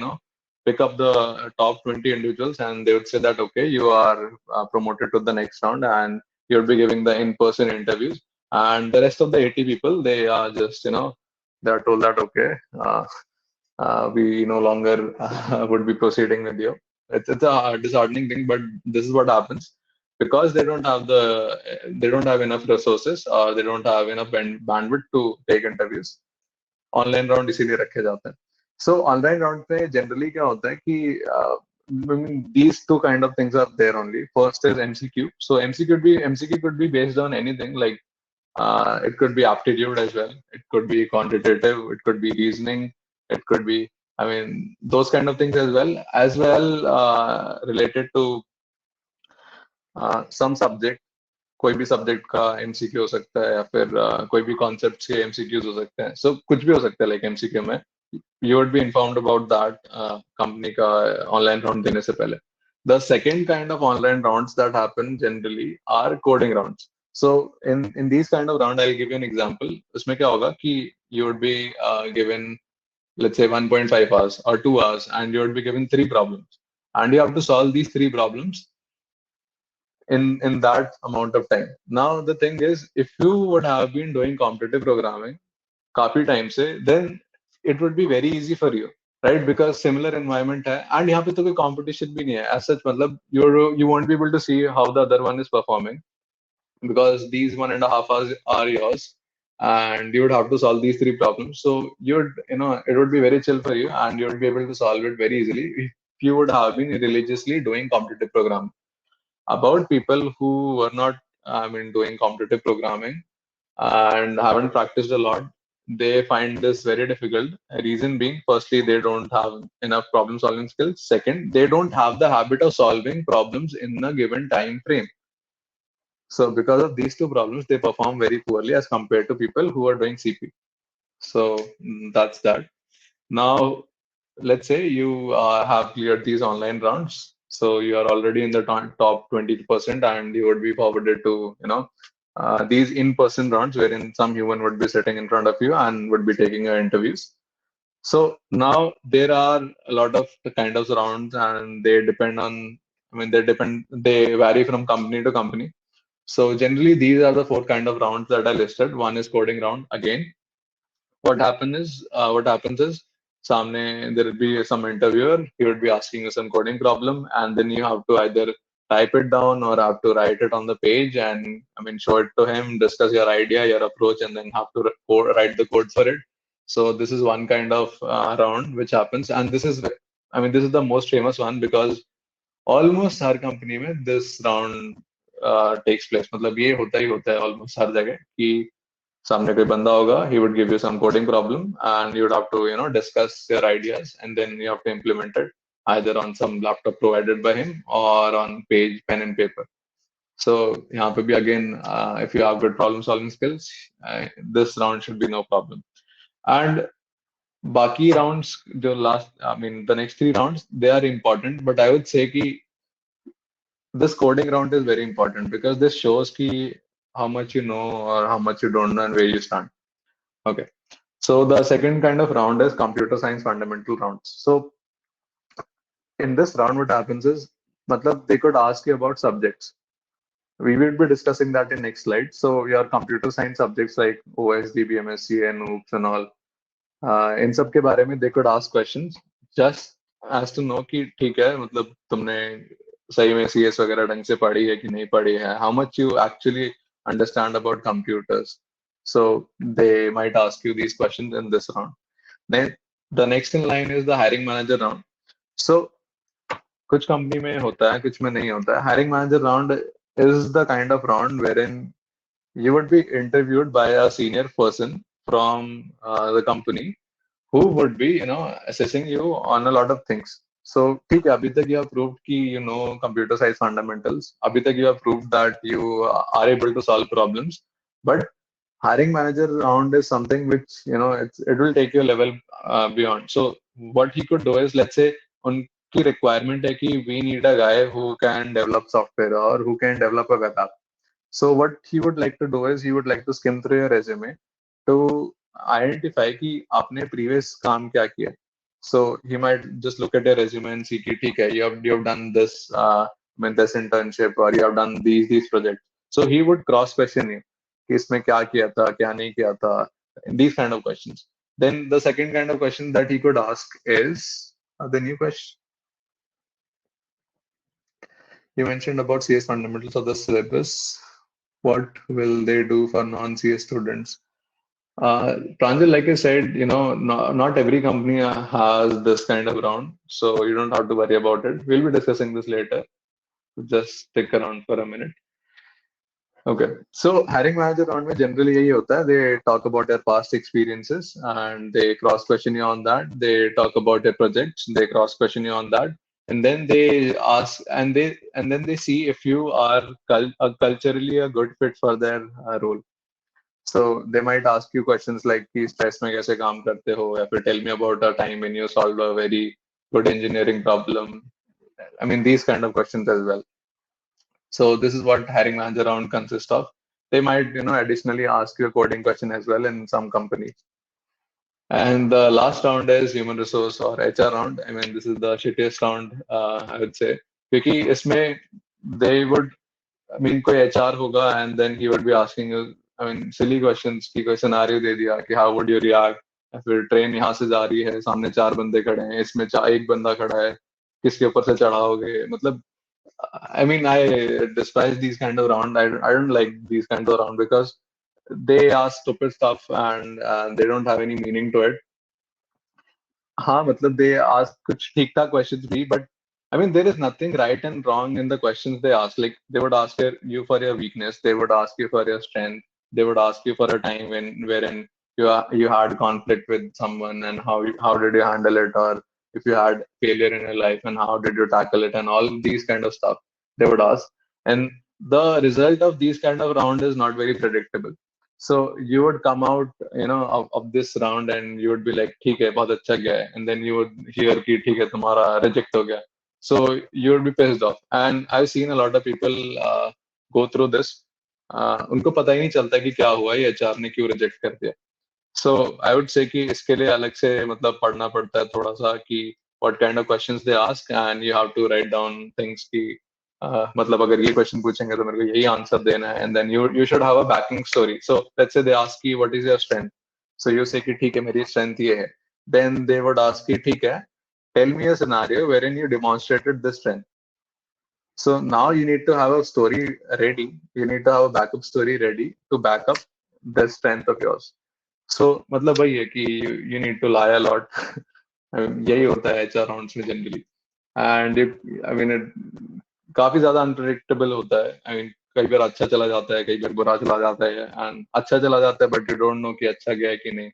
pick up the top 20 individuals, and they would say that, okay, you are promoted to the next round, and you'll be giving the in-person interviews. And the rest of the 80 people, they are just, they are told that, okay, we no longer would be proceeding with you. It's a disheartening thing, but this is what happens because they don't have enough resources, or they don't have enough bandwidth to take interviews. Online round इसीलिए रखे जाते हैं. सो online round पे generally क्या होता है कि these two kind of things are there only. First is MCQ. So MCQ could be based on anything, like it could be aptitude as well. It could be quantitative. It could be reasoning. It could be, I mean, those kind of things as well related to some subject. कोई भी subject का MCQ हो सकता है, या फिर कोई भी कॉन्सेप्ट के एमसीक्यूज हो सकते हैं. सो कुछ भी हो सकता है लाइक एमसीक्यू में. You would be informed about that company का ऑनलाइन राउंड देने से पहले. The second kind of online rounds that happen generally are coding rounds. So in these kind of round I will give you an example. उसमें क्या होगा कि you would be given, let's say, 1.5 hours or 2 hours, and you would be given 3 problems, and you have to solve these 3 problems in that amount of time. Now the thing is, if you would have been doing competitive programming काफी time से, then it would be very easy for you, right? Because similar environment है, and यहाँ पे तो कोई competition भी नहीं है as such. मतलब you won't be able to see how the other one is performing, because these 1.5 hours are yours, and you would have to solve these 3 problems. So it would be very chill for you, and you would be able to solve it very easily if you would have been religiously doing competitive programming. About people who were not, doing competitive programming and haven't practiced a lot, they find this very difficult. Reason being, firstly, they don't have enough problem solving skills. Second, they don't have the habit of solving problems in a given time frame. So because of these two problems, they perform very poorly as compared to people who are doing CP. So that's that. Now, let's say you have cleared these online rounds. So you are already in the top 20%, and you would be forwarded to, these in-person rounds wherein some human would be sitting in front of you and would be taking your interviews. So now there are a lot of the kind of rounds, and they depend on, they vary from company to company. So generally, these are the 4 kind of rounds that I listed. One is coding round. Again, what happens is, samne there will be some interviewer. He would be asking you some coding problem, and then you have to either type it down or have to write it on the page, and show it to him, discuss your idea, your approach, and then have to write the code for it. So this is one kind of round which happens, and this is the most famous one, because almost her company में this round takes place. मतलब ये होता ही होता है almost हर जगह कि सामने कोई बंदा होगा, he would give you some coding problem, and you would have to discuss your ideas, and then you have to implement it either on some laptop provided by him or on pen and paper. So यहाँ पे भी again, if you have good problem solving skills, this round should be no problem. And बाकी rounds, the next 3 rounds, they are important, but I would say कि this coding round is very important, because this shows ki how much you know or how much you don't know and where you stand. Okay. So the second kind of round is computer science fundamental rounds. So in this round, what happens is, they could ask you about subjects. We will be discussing that in next slide. So your computer science subjects like OSDB, MSc, and OOPS and all, इन सब के बारे में they could ask questions just as to know कि ठीक है, मतलब तुमने सही में CS वगैरह ढंग से पढ़ी है कि नहीं पढ़ी है, how much you actually understand about computers. So they might ask you these questions in this round. Then the next in line is the hiring manager round. So कुछ company में होता है, कुछ में नहीं होता है. Hiring manager round is the kind of round wherein you would be interviewed by a senior person from the company, who would be assessing you on a lot of things. So ठीक है, अभी तक you have proved कि you know computer science fundamentals. अभी तक you have proved that you are able to solve problems. But hiring manager round is something which it will take you a level beyond. So what he could do is, let's say उनकी requirement है कि we need a guy who can develop software or who can develop a web app. So what he would like to do is, he would like to skim through your resume to identify कि आपने previous काम क्या किया. So he might just look at your resume and see, कि, ठीक है, you have done this, I mean, this internship, or you have done these projects. So he would cross question you, कि इसमें क्या किया था, क्या नहीं किया था, these kind of questions. Then the second kind of question that he could ask is the new question. You mentioned about CS fundamentals of the syllabus. What will they do for non-CS students? Pranjal, like I said, not every company has this kind of round, so you don't have to worry about it. We'll be discussing this later. Just stick around for a minute. Okay, so hiring manager round में generally यही होता है. They talk about their past experiences and they cross question you on that. They talk about their projects. They cross question you on that, and then they ask and then they see if you are culturally a good fit for their role. So they might ask you questions like कि stress में कैसे काम करते हो, या फिर tell me about a time when you solved a very good engineering problem. I mean, these kind of questions as well. So this is what hiring manager round consists of. They might, additionally ask you a coding question as well in some companies. And the last round is human resource or HR round. I mean, this is the shittiest round, I would say. Because इसमें they would, I mean, कोई HR होगा and then he would be asking you, I mean, silly questions कि कोई scenario दे दिया कि how would you react? या फिर train यहाँ से जा रही है, सामने चार बंदे खड़े हैं, इसमें एक बंदा खड़ा है, किसके ऊपर से चढ़ाओगे? मतलब I mean, I despise these kind of round. I don't like these kind of round because they ask stupid stuff and they don't have any meaning to it. हाँ, मतलब they ask कुछ ठीक ठाक questions भी, but I mean there is nothing right and wrong in the questions they ask. Like they would ask you for your weakness, they would ask you for your strength, they would ask you for a time wherein you had conflict with someone and how did you handle it, or if you had failure in your life and how did you tackle it, and all these kind of stuff they would ask. And the result of these kind of round is not very predictable. So you would come out, of this round and you would be like, ठीक है, बहुत अच्छा गया है, and then you would hear कि ठीक है, तुम्हारा reject हो गया. So you would be pissed off. And I've seen a lot of people go through this. उनको पता ही नहीं चलता कि क्या हुआ, ये HR ने क्यों reject कर दिया. So I would say कि इसके लिए अलग से मतलब पढ़ना पड़ता है थोड़ा सा कि what kind of questions they ask, and you have to write down things कि मतलब अगर ये क्वेश्चन पूछेंगे तो मेरे को यही आंसर देना है, and then you should have a backing story. So let's say they ask you what is your strength, so you say कि ठीक है, मेरी strength ये है. Then they would ask कि ठीक है, tell me a scenario wherein you demonstrated this strength. So now you need to have a story ready. You need to have a backup story ready to back up the strength of yours. So मतलब वही है कि you need to lie a lot. I mean, यही होता है HR rounds में generally. And I mean, काफी ज्यादा unpredictable होता है. I mean, कई बार अच्छा चला जाता है, कई बार बुरा चला जाता है, and अच्छा चला जाता है, but you don't know कि अच्छा गया है कि नहीं.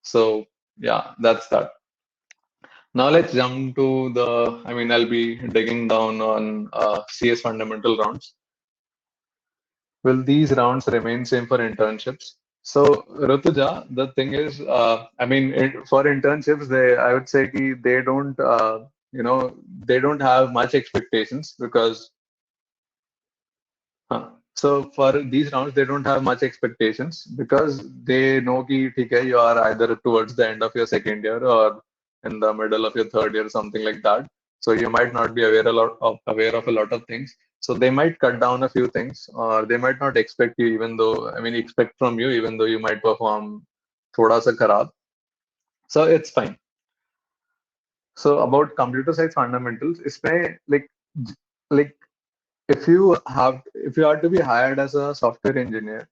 So yeah, that's that. Now let's jump to I mean, I'll be digging down on CS fundamental rounds. Will these rounds remain same for internships? So, Ratuja, the thing is, I mean, for internships, I would say they don't, they don't have much expectations because, so for these rounds, they don't have much expectations because they know कि ठीक है, you are either towards the end of your second year or in the middle of your third year, something like that. So you might not be aware of a lot of things. So they might cut down a few things, or they might not expect you, even though, I mean, expect from you, even though you might perform thoda sa kharab. So it's fine. So about computer science fundamentals, इसमें like if you are to be hired as a software engineer,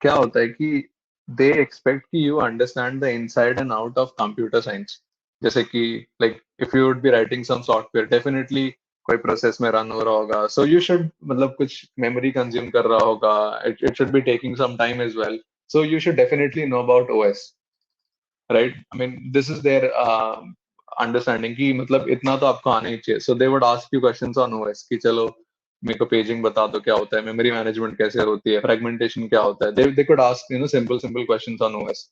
क्या होता है कि they expect कि you understand the inside and out of computer science. जैसे कि like if you would be writing some software, definitely कोई process में run हो रहा होगा, so you should मतलब कुछ memory consume कर रहा होगा, it should be taking some time as well, so you should definitely know about OS, right? I mean, this is their understanding कि मतलब इतना तो आपको आना ही चाहिए. So they would ask you questions on OS कि चलो मेरे को पेजिंग बता दो क्या होता है, मेमोरी मैनेजमेंट कैसे होती है, फ्रेगमेंटेशन क्या होता है. They could ask simple questions on OS.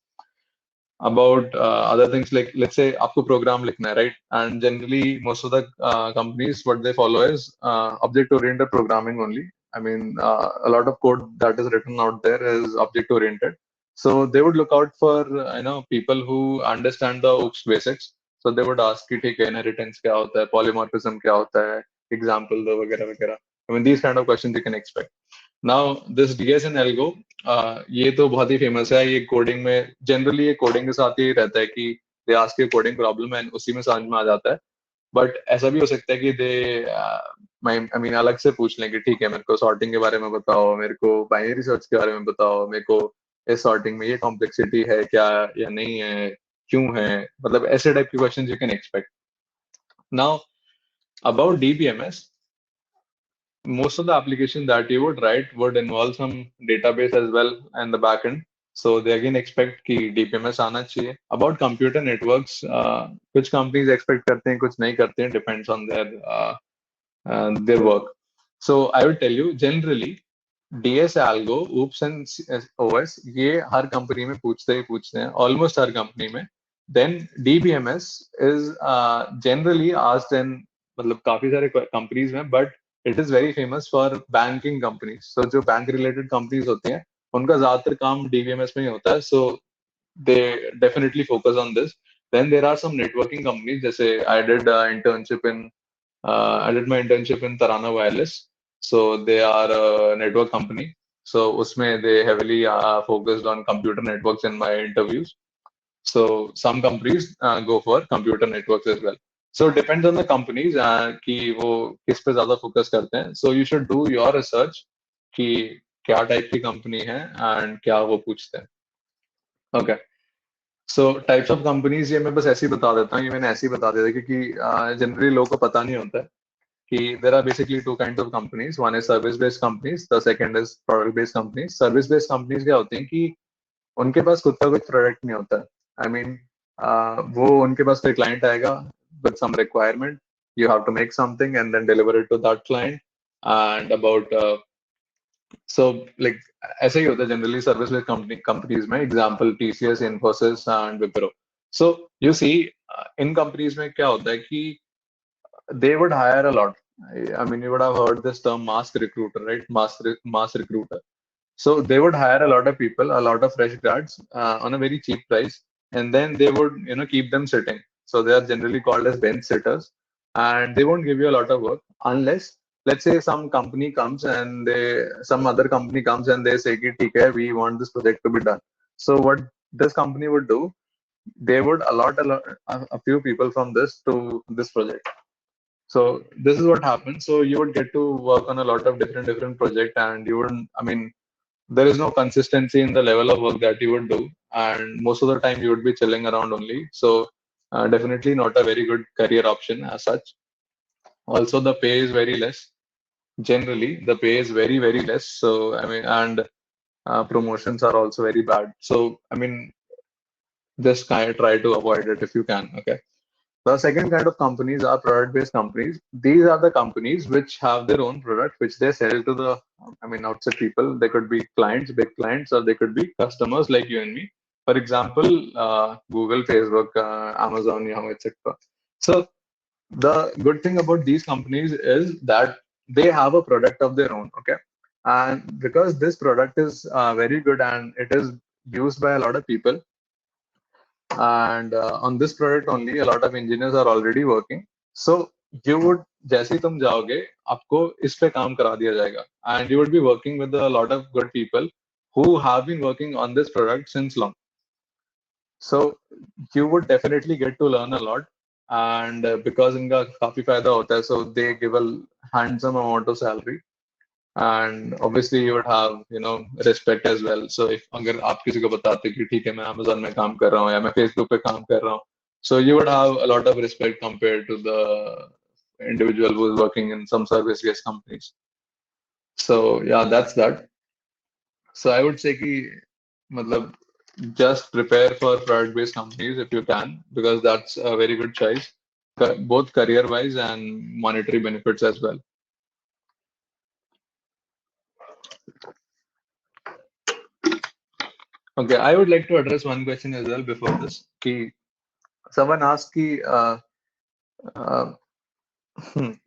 About other things, like let's say आपको program लिखना है, right? And generally most of the companies, what they follow is object oriented programming only. I mean, a lot of code that is written out there is object oriented. So they would look out for people who understand the OOPS basics. So they would ask कि ठीक है inheritance क्या होता है, polymorphism क्या होता है, example दो वगैरह वगैरह. I mean these kind of questions you can expect. Now this DS and Algo ये तो बहुत ही फेमस है. ये कोडिंग में जनरली ये कोडिंग के साथ ही रहता है कि they ask you coding problem and उसी में समझ में आ जाता है. बट ऐसा भी हो सकता है कि दे आई मीन अलग से पूछ लें कि ठीक है मेरे को सॉर्टिंग के बारे में बताओ, मेरे को बाइनरी सर्च के बारे में बताओ, मेरे को इस सॉर्टिंग में ये कॉम्प्लेक्सिटी है क्या या नहीं है, क्यों है, मतलब ऐसे टाइप के question you can expect. Now about DBMS, most of the application that you would write would involve some database as well and the backend. So they again expect कि DBMS आना चाहिए. About computer networks, कुछ companies expect करते हैं, कुछ नहीं करते हैं, depends on their work. So I would tell you generally DS Algo, OOPS and OS ये हर कंपनी में पूछते हैं, almost हर कंपनी में. Then DBMS is generally asked in मतलब काफी सारे कंपनीज में, but it is very famous for banking companies. So जो बैंक related companies होती हैं उनका ज्यादातर काम DBMS में ही होता है. So they definitely focus on this. Then there are some networking companies. जैसे I did my internship in Tarana Wireless. So they are a network company. So उसमें they heavily focused on computer networks in my interviews. So some companies go for computer networks as well. So it depends on the companies कि वो किस पे ज्यादा focus करते हैं. So you should do your research कि क्या type की कंपनी है एंड क्या वो पूछते हैं. Okay, so types of companies ये मैं बस ऐसे ही बता देता हूँ. ये मैंने ऐसे ही बता दिया था क्योंकि जनरली लोगों को पता नहीं होता है कि there are basically two kinds of companies. One is service based companies, the second is product based companies. Service based companies क्या होती हैं कि उनके पास खुद का कोई प्रोडक्ट नहीं होता है. आई मीन वो उनके पास कोई क्लाइंट आएगा with some requirement, you have to make something and then deliver it to that client. And about so like ऐसे ही होता है जनरली सर्विस बेस्ड कंपनीज में. Example TCS, Infosys and Wipro. So you see in companies में क्या होता है कि they would hire a lot. I mean you would have heard this term mass recruiter, right? Mass recruiter. So they would hire a lot of people, a lot of fresh grads on a very cheap price, and then they would, keep them sitting. So they are generally called as bench sitters, and they won't give you a lot of work unless, let's say, some other company comes and they say, "ठीक है, we want this project to be done." So what this company would do, they would allot a few people from this project. So this is what happens. So you would get to work on a lot of different project, and you wouldn't. I mean, there is no consistency in the level of work that you would do, and most of the time you would be chilling around only. So definitely not a very good career option as such. Also the pay is very less. Generally the pay is very less. So I mean, and promotions are also very bad. So I mean, just kind of try to avoid it if you can. Okay. The second kind of companies are product-based companies. These are the companies which have their own product, which they sell to the, outside people. They could be clients, big clients, or they could be customers like you and me. For example, Google, Facebook, Amazon, Yahoo, etc. So the good thing about these companies is that they have a product of their own. Okay, and because this product is very good and it is used by a lot of people, and on this product only a lot of engineers are already working. So you would, जैसे ही तुम जाओगे आपको इस पे काम करा दिया जाएगा, and you would be working with a lot of good people who have been working on this product since long. So you would definitely get to learn a lot, and because इनका काफी फायदा होता है, so they give a handsome amount of salary. And obviously you would have respect as well. So if अगर आप किसी को बताते कि ठीक है मैं Amazon में काम कर रहा हूँ या मैं Facebook पे काम कर रहा हूँ, so you would have a lot of respect compared to the individual who is working in some service-based companies. So yeah, that's that. So I would say कि मतलब just prepare for product-based companies if you can, because that's a very good choice, both career-wise and monetary benefits as well. Okay, I would like to address one question as well before this. कि someone asked कि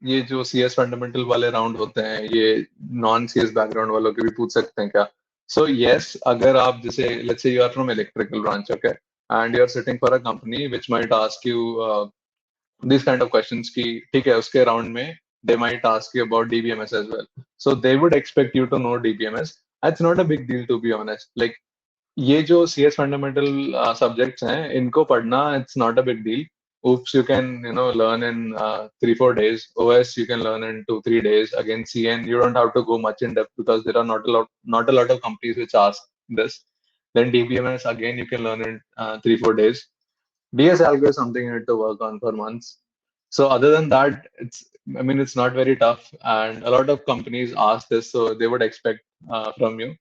ये जो CS fundamental वाले round होते हैं, ये non CS background वालों के भी पूछ सकते हैं क्या? So yes, अगर आप जैसे let's say you are from electrical branch, okay, and you're sitting for a company which might ask you these kind of questions ki theek hai uske round mein they might ask you about DBMS as well, so they would expect you to know DBMS. That's not a big deal, to be honest. Like ये जो CS fundamental subjects हैं इनको पढ़ना it's not a big deal. oops you can learn in 3-4 days. OS you can learn in 2-3 days. Again CN you don't have to go much in depth because there are not a lot of companies which ask this. Then DBMS again you can learn in 3-4 days. DS algo is something you need to work on for months. So other than that, it's not very tough, and a lot of companies ask this, so they would expect from you.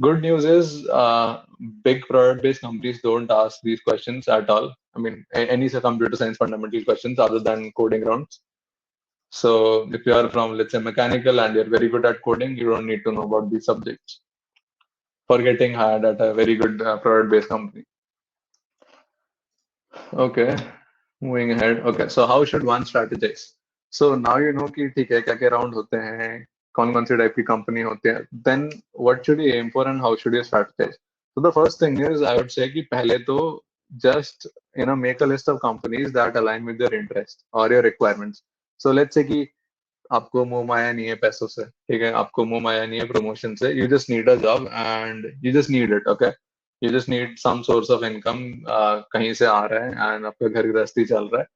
Good news is, big product-based companies don't ask these questions at all. Any computer science fundamental questions other than coding rounds. So if you are from, let's say, mechanical and you're very good at coding, you don't need to know about these subjects for getting hired at a very good product-based company. Okay, moving ahead. Okay, so how should one strategize? So now you know कि ठीक है क्या क्या round होते हैं, कौन से type की company होते हैं. Then what should you aim for and how should you strategize? So the first thing is I would say कि पहले तो just make a list of companies that align with your interest or your requirements. So let's say कि आपको मोह माया नहीं है पैसों से, ठीक है, आपको मोह माया नहीं है प्रमोशन से, you just need a job and you just need it, okay? You just need some source of income, कहीं से आ रहा है and आपका घर गृहस्थी चल रहा है.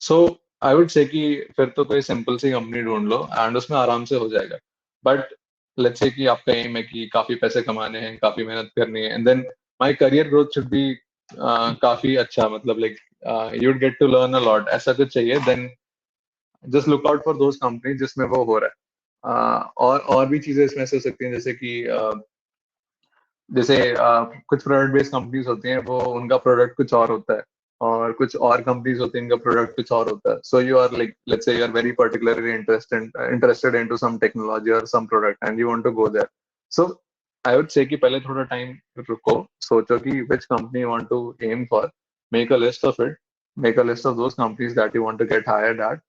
So I would say कि फिर तो कोई सिंपल सी कंपनी ढूंढ लो and उसमें आराम से हो जाएगा. But let's say कि आपका एम है कि काफी पैसे कमाने हैं, काफी मेहनत करनी है, and then my career growth should be काफी अच्छा, मतलब like you'd get to learn a lot, ऐसा कुछ चाहिए, then just look out for those companies जिसमें वो हो रहा है. और भी चीजें इसमें से हो सकती हैं, जैसे कि कुछ प्रोडक्ट बेस्ड कंपनीज होती हैं, वो उनका प्रोडक्ट कुछ और होता है, और कुछ और कंपनीज होती हैं इनका प्रोडक्ट कुछ और होता है. So you are like, let's say you are very particularly interested into some technology और some product and you want to go there. So I would say कि पहले थोड़ा टाइम रुको, सोचो कि which company you want to aim for, make a list of it, make a list of those companies that you want to get hired at,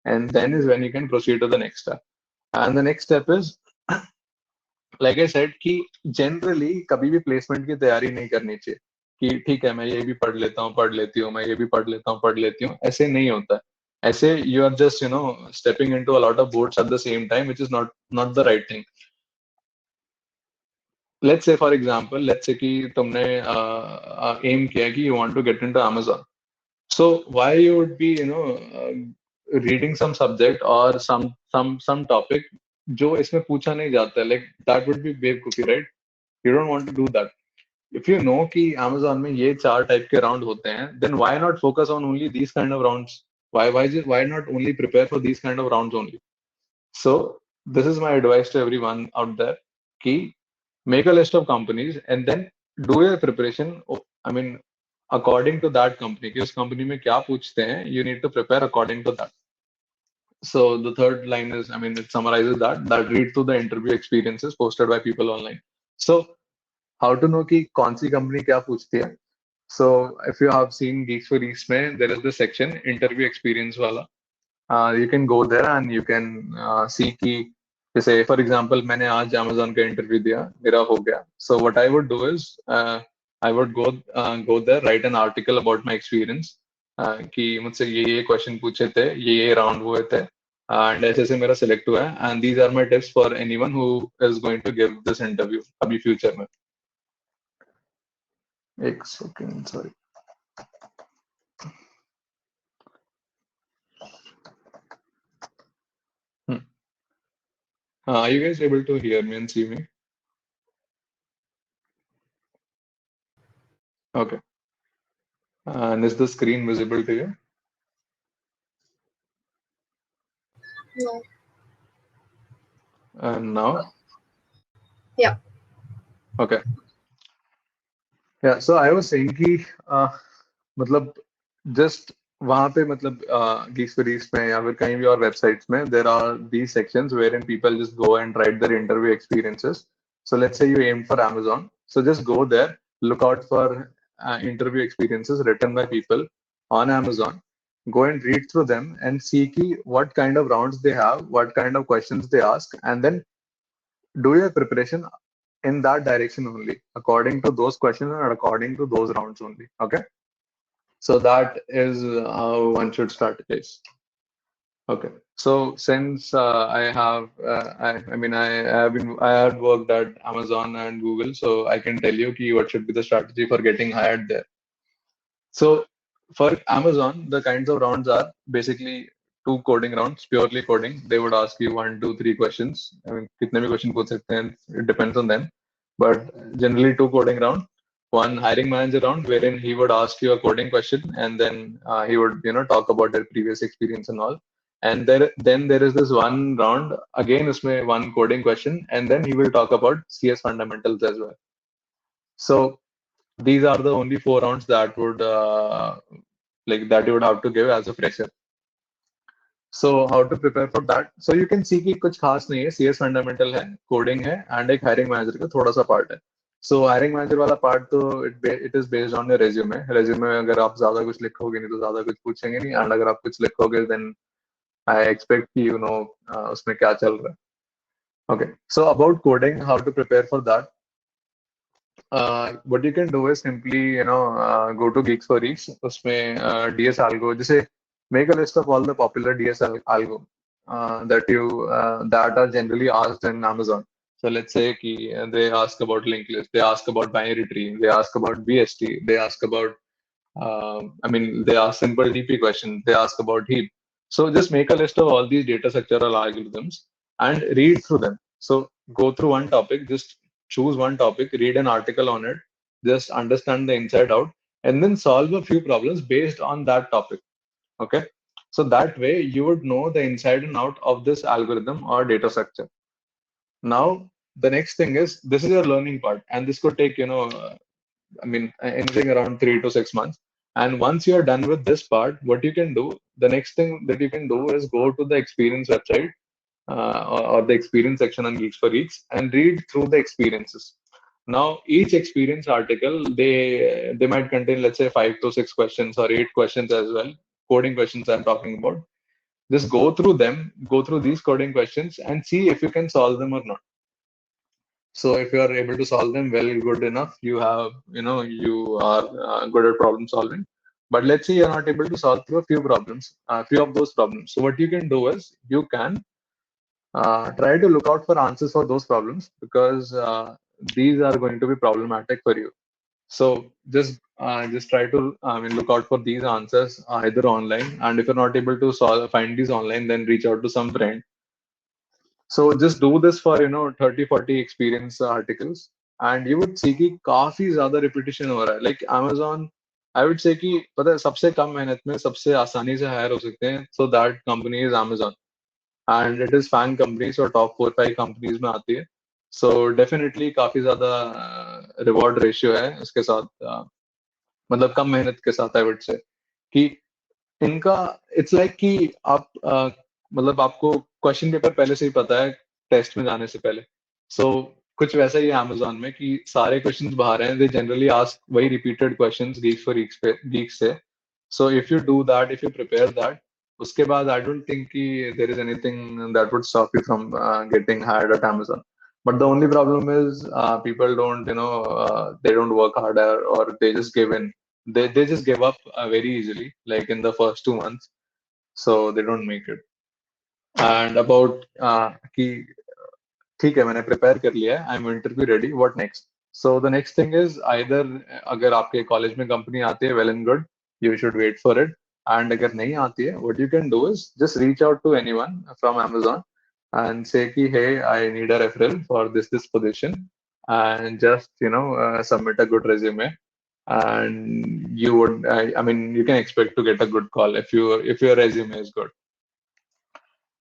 and then is when you can proceed to the next step. And the next step is, like I said कि generally कभी भी placement की तैयारी नहीं करनी चाहिए कि ठीक है मैं ये भी पढ़ लेता हूँ, पढ़ लेती हूँ, मैं ये भी पढ़ लेता हूँ, पढ़ लेती हूँ. ऐसे नहीं होता है. ऐसे you are just stepping into a lot of boats at the same time, which is not the right thing. Let's say for example, let's say कि तुमने एम किया कि you want to get into Amazon. So why you would be reading some subject or some topic जो इसमें पूछा नहीं जाता है, like that would be बेवकूफी, right? You don't want to do that. If you know कि Amazon में ये 4 टाइप के राउंड होते हैं, then why not focus on only these kind of rounds? Why not only prepare for these kind of rounds only? So this is my advice to everyone out there कि make a list of companies and then do your preparation. I mean, according to that company, कि उस company में क्या पूछते हैं, you need to prepare according to that. So the third line is, it summarizes that read through the interview experiences posted by people online. So how to know कि कौन सी company क्या पूछती है? So if you have seen Geeks for East में, there is the section interview experience वाला. You can go there and you can see कि जैसे for example मैंने आज Amazon का इंटरव्यू दिया, मेरा हो गया. So what I would do is I would go there, write an article about my experience, कि मुझसे ये क्वेश्चन पूछे थे, ये राउंड हुए थे, एंड ऐसे ऐसे मेरा सिलेक्ट हुआ है, and these are my tips for anyone who is going to give this interview अभी फ्यूचर में. एक second, sorry. Are you guys able to hear me and see me? Okay. And is the screen visible to you? No. And now? Yeah. Okay. Yeah, so I was saying कि मतलब just वहाँ पे मतलब Geeks for East में या फिर कहीं भी और वेबसाइट्स में there are these sections wherein people just go and write their interview experiences. So let's say you aim for Amazon, so just go there, look out for interview experiences written by people on Amazon, go and read through them and see कि what kind of rounds they have, what kind of questions they ask, and then do your preparation in that direction only, according to those questions and according to those rounds only. Okay, so that is how one should strategize. Okay, so since I had worked at Amazon and Google, so I can tell you ki what should be the strategy for getting hired there. So for Amazon, the kinds of rounds are basically two coding rounds, purely coding. They would ask you one, two, three questions. I mean, कितने भी question पूछ सकते हैं, it depends on them. But generally two coding round, one hiring manager round, wherein he would ask you a coding question and then he would, talk about their previous experience and all. And then there is this one round, again, usme one coding question, and then he will talk about CS fundamentals as well. So these are the only four rounds that would that you would have to give as a fresher. So how to prepare for that? So you can see कि कुछ खास नहीं है, CS fundamental है, coding है, and एक hiring manager का थोड़ा सा part है. So hiring manager वाला part तो it is based on your resume. Resume में अगर आप ज्यादा कुछ लिखोगे नहीं तो ज्यादा कुछ पूछेंगे नहीं, and अगर आप कुछ लिखोगे then I expect कि उसमें क्या चल रहा है. Okay, so about coding, how to prepare for that? What you can do is simply, go to Geeks for Geeks. उसमें DS algo, जैसे make a list of all the popular DS algo that are generally asked in Amazon. So let's say they ask about linked list, they ask about binary tree, they ask about BST, they ask about they ask simple DP questions, they ask about heap. So just make a list of all these data structural algorithms and read through them. So go through one topic, just choose one topic, read an article on it, just understand the inside out, and then solve a few problems based on that topic. Okay. So that way you would know the inside and out of this algorithm or data structure. Now, the next thing is this is your learning part, and this could take, anything around 3 to 6 months. And once you are done with this part, what you can do, the next thing that you can do is go to the experience website or the experience section on Geeks for Geeks and read through the experiences. Now, each experience article, they might contain, let's say, 5 to 6 questions or 8 questions as well, coding questions I'm talking about. Just go through them, go through these coding questions and see if you can solve them or not. So if you are able to solve them well, good enough, you are good at problem solving. But let's say you're not able to solve through a few of those problems. So what you can do is you can try to look out for answers for those problems because these are going to be problematic for you. So just try to look out for these answers either online, and if you're not able to find these online, then reach out to some friend. So just do this for 30-40 experience articles, and you would see कि काफी ज़्यादा repetition हो रहा है. Like Amazon, I would say कि पता है सबसे कम मेहनत में सबसे आसानी से hire हो सकते हैं. So that company is Amazon, and it is FAANG company, so top 4-5 companies में आती है. So definitely काफी ज़्यादा reward ratio है इसके साथ, मतलब कम मेहनत के साथ I would say कि इनका इट्स लाइक कि आप मतलब आपको क्वेश्चन पेपर पहले से ही पता है टेस्ट में जाने से पहले. सो कुछ वैसा ही है अमेजोन में कि सारे क्वेश्चंस बाहर हैं, दे जनरली आस्क वही repeated questions geeks for geeks से. So if you do that, if you prepare that, उसके बाद आई डोंट थिंक कि there is anything that would stop you from getting hired at Amazon. But the only problem is people don't, they don't work harder or they just give in. They just give up very easily, like in the first 2 months, so they don't make it. And about कि ठीक है मैंने prepare कर लिया है, I'm interview ready, what next? So the next thing is either अगर आपके college में company आती है, well and good, you should wait for it. And अगर नहीं आती है, what you can do is just reach out to anyone from Amazon and say कि hey, I need a referral for this position, and just submit a good resume, and you would you can expect to get a good call if your resume is good.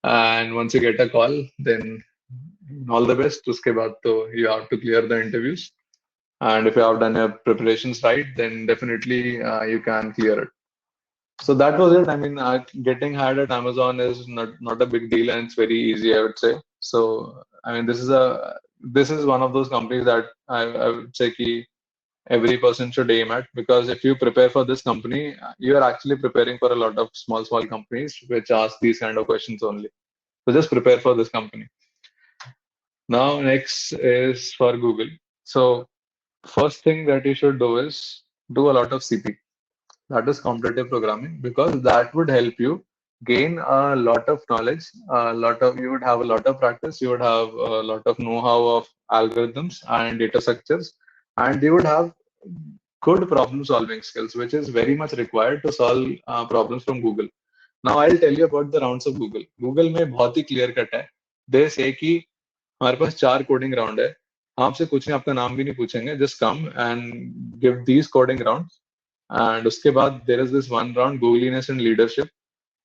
And once you get a call, then all the best. Uske baad to you have to clear the interviews, and if you have done your preparations right, then definitely you can clear it. So that was it. I mean, getting hired at Amazon is not a big deal, and it's very easy, I would say. So I mean, this is one of those companies that I would say ki every person should aim at, because if you prepare for this company, you are actually preparing for a lot of small companies which ask these kind of questions only. So just prepare for this company. Now next is for Google. So first thing that you should do is do a lot of CP. That is competitive programming, because that would help you gain a lot of knowledge, you would have a lot of practice, you would have a lot of know-how of algorithms and data structures, and you would have good problem solving skills, which is very much required to solve problems from Google. Now I'll tell you about the rounds of Google. Google में बहुत ही clear cut है. They say कि हमारे पास 4 coding round है. आपसे कुछ नहीं, आपका नाम भी नहीं पूछेंगे. Just come and give these coding rounds. And उसके बाद there is this one round, Googliness and leadership.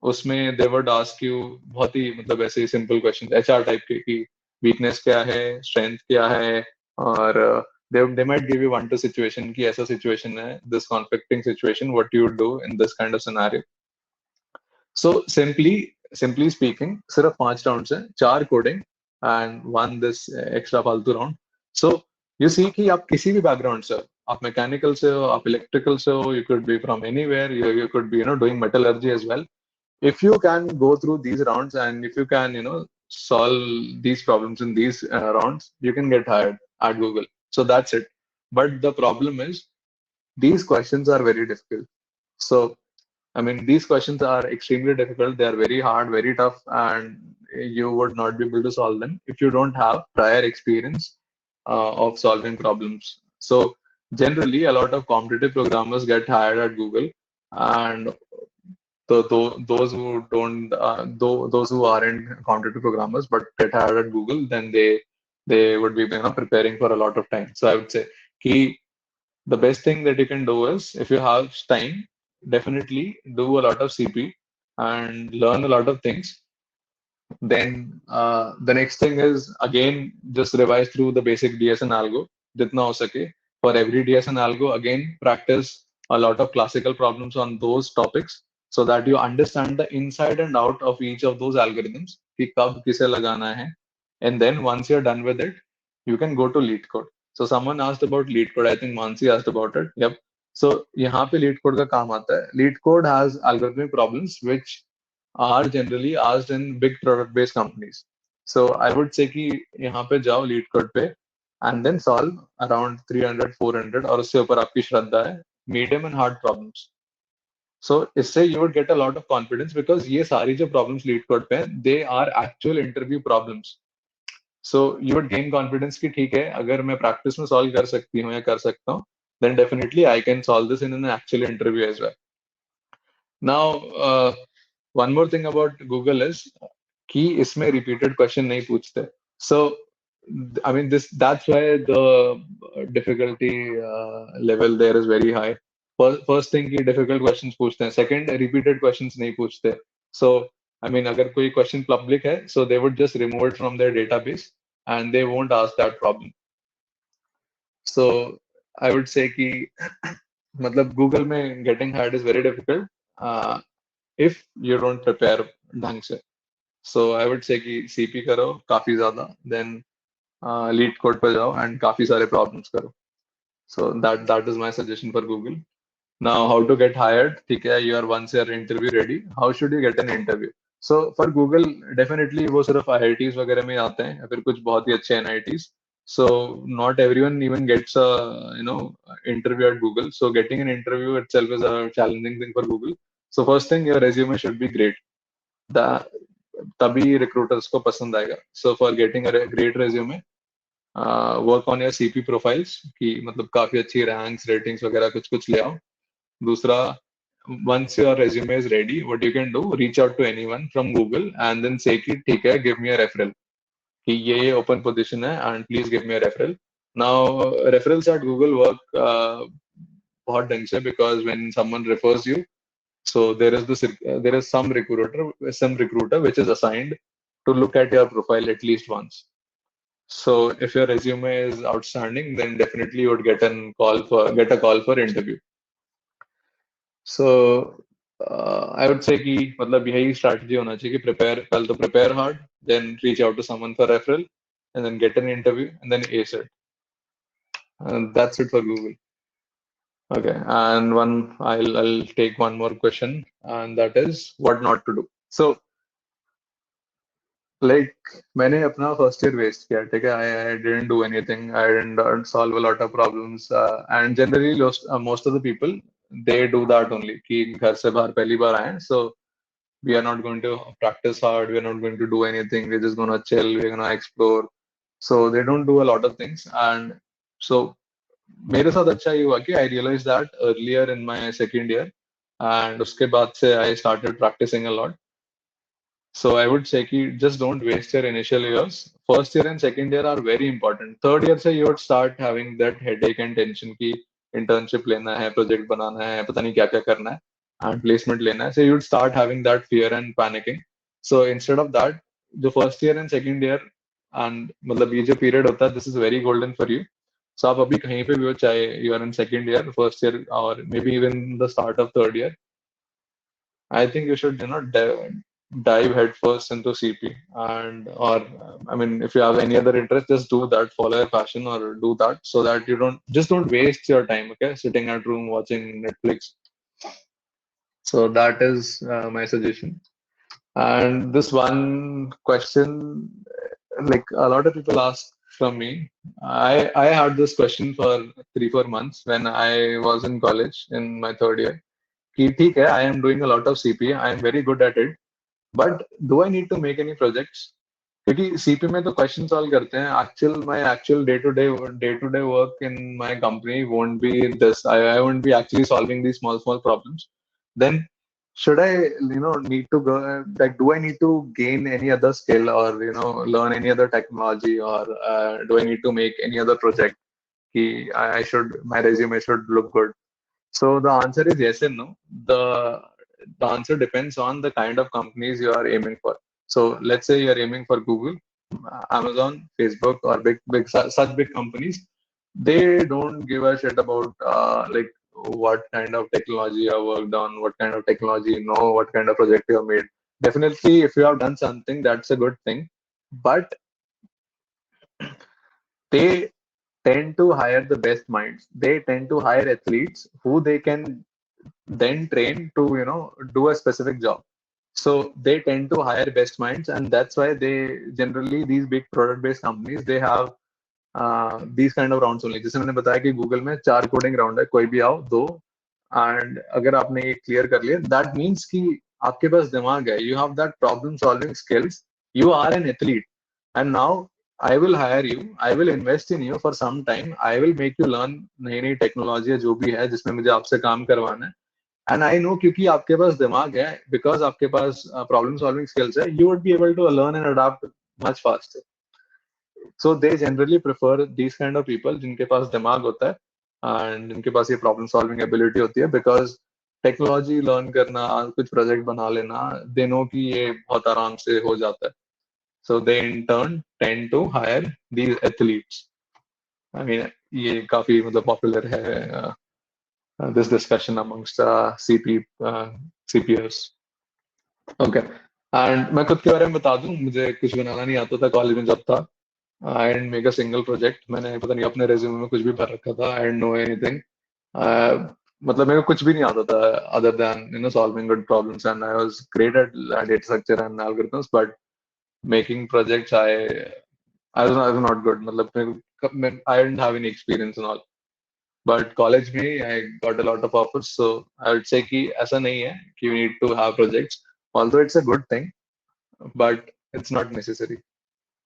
उसमें they would ask you बहुत ही मतलब ऐसे ही simple questions, HR type के कि weakness क्या है, strength क्या है, और they might give you one to situation कि ऐसा situation है, this conflicting situation, what you would do in this kind of scenario. So simply speaking, सिर्फ 5 rounds हैं, 4 coding and one this extra फालतू round. So you see कि आप किसी भी background से हो, आप mechanical से हो, आप electrical से हो, you could be from anywhere, you could be doing metallurgy as well. If you can go through these rounds and if you can solve these problems in these rounds, you can get hired at Google. So that's it. But the problem is these questions are very difficult. So I mean, these questions are extremely difficult. They are very hard, very tough, and you would not be able to solve them if you don't have prior experience of solving problems. So generally, a lot of competitive programmers get hired at Google, and those who don't, those who aren't competitive programmers but get hired at Google, then they would be preparing for a lot of time. So I would say, key the best thing that you can do is, if you have time, definitely do a lot of CP and learn a lot of things. Then the next thing is, again, just revise through the basic DSN algo, jitna ho sake. For every DSN algo, again, practice a lot of classical problems on those topics so that you understand the inside and out of each of those algorithms, कि कब किसे लगाना है. And then once you're done with it, you can go to lead code. So someone asked about lead code. I think Mansi asked about it. Yep. So यहाँ पे lead code का काम आता है. Lead code has algorithmic problems which are generally asked in big product-based companies. So I would say कि यहाँ पे जाओ lead code पे and then solve around 300, 400 और उससे ऊपर आपकी श्रद्धा है medium and hard problems. So इससे you would get a lot of confidence because ये सारी जो problems lead code पे हैं, they are actual interview problems. So you would gain confidence कि ठीक है, अगर मैं practice में solve कर सकती हूँ या कर सकता हूँ, then definitely I can solve this in an actual interview as well. Now, one more thing about Google is कि इसमें repeated question नहीं पूछते. So, I mean, that's why the difficulty level there is very high. First thing कि difficult questions पूछते हैं. Second, repeated questions नहीं पूछते. So, I mean, अगर कोई question public है, so they would just remove it from their database and they won't ask that problem. So, I would say कि मतलब Google में getting hired is very difficult. If you don't prepare ढंग से. So I would say कि CP करो काफी ज़्यादा, then lead code पे जाओ and काफी सारे problems करो. So that is my suggestion for Google. Now, how to get hired? ठीक है, you are once your interview ready. How should you get an interview? So for Google, definitely वो सिर्फ IITs वगैरह में आते हैं या फिर कुछ बहुत ही अच्छे NITs. So not everyone even gets a interview at Google. So getting an interview itself is a challenging thing for Google. So first thing, your resume should be great. तभी recruiters को पसंद आएगा. So for getting a great resume, work on your CP profiles कि मतलब काफी अच्छी ranks, ratings वगैरह कुछ कुछ ले आओ. दूसरा, once your resume is ready, what you can do, reach out to anyone from Google and then say कि ठीक है, give me a referral. कि ये open position है and please give me a referral. Now, referrals at Google work बहुत ढंग से because when someone refers you, so there is some recruiter which is assigned to look at your profile at least once. So if your resume is outstanding, then definitely you would get a call for interview. So I would say कि मतलब यही strategy होना चाहिए कि prepare hard, then reach out to someone for referral, and then get an interview, and then ace it. And that's it for Google. Okay, and I'll take one more question, and that is what not to do. So Like मैंने अपना first year waste किया, ठीक है. I didn't do anything. I didn't solve a lot of problems. And generally most of the people they do that only कि घर से बाहर पहली बार आए, so we are not going to practice hard. We are not going to do anything. We're just gonna chill. We're gonna explore. So they don't do a lot of things. And so मेरे साथ अच्छा ये हुआ कि I realized that earlier in my second year, and उसके बाद से I started practicing a lot. So I would say कि just don't waste your initial years. First year and second year are very important. Third year से you would start having that headache and tension कि internship लेना है, project बनाना है, पता नहीं क्या क्या करना है, and placement लेना है. So you would start having that fear and panicking. So instead of that, the first year and second year and मतलब ये जो period होता है, this is very golden for you. So आप अभी कहीं पे भी हो, चाहे you are in second year, first year, or maybe even the start of third year, I think you should, dive headfirst into CP, and or I mean, if you have any other interest, just do that, follow your passion, or do that so that you don't waste your time, okay, sitting at room watching Netflix. So that is my suggestion. And this one question, like a lot of people ask from me, I had this question for 3-4 months when I was in college in my third year. कि ठीक है, I am doing a lot of CP, I am very good at it, but do I need to make any projects? क्योंकि CP में तो question solve करते हैं. Actual day to day work in my company won't be this. I won't be actually solving the small small problems. Then should I need to go, like, do I need to gain any other skill, or learn any other technology, or do I need to make any other project? I should, my resume should look good. So the answer is yes and no. The answer depends on the kind of companies you are aiming for. So let's say you are aiming for Google, Amazon, Facebook, or such big companies. They don't give a shit about like what kind of technology you have worked on, what kind of technology you know, what kind of project you have made. Definitely, if you have done something, that's a good thing. But they tend to hire the best minds. They tend to hire athletes who they can then train to do a specific job. So they tend to hire best minds, and that's why they generally, these big product based companies, they have these kind of rounds only. जैसे मैंने बताया कि Google में 4 coding round है, कोई भी आओ दो, एंड अगर आपने ये क्लियर कर लिया, दैट मीन्स कि आपके पास दिमाग है, you have that problem solving skills, you are an athlete, and now I will hire you, I will invest in you for some time, I will make you learn नई नई technology जो भी है जिसमें मुझे आपसे काम करवाना है. एंड आई नो, क्योंकि आपके पास दिमाग है, बिकॉज आपके पास प्रॉब्लम सॉल्विंग स्किल्स है, you would be able to learn and adopt much faster. So they generally prefer these kind of people जिनके पास दिमाग होता है एंड जिनके पास ये प्रॉब्लम सॉल्विंग एबिलिटी होती है, बिकॉज टेक्नोलॉजी लर्न करना, कुछ प्रोजेक्ट बना लेना, दे नो कि ये बहुत आराम से हो जाता है. So they in turn tend to hire these athletes. I mean, ये काफी मतलब पॉपुलर है, this discussion amongst CPOs. Okay. And मैं खुद के बारे में बता दूं, मुझे कुछ बनाना नहीं आता था कॉलेज में जब था. I didn't make a single project. मैंने पता नहीं अपने रेज्यूमे में कुछ भी भर रखा था. I didn't know anything. मतलब मेरे को कुछ भी नहीं आता था other than solving good problems, and I was great at data structure and algorithms, but making projects I was not good. मतलब I didn't have any experience and all. But college में I got a lot of offers. So I would say कि ऐसा नहीं है कि you need to have projects, although it's a good thing, but it's not necessary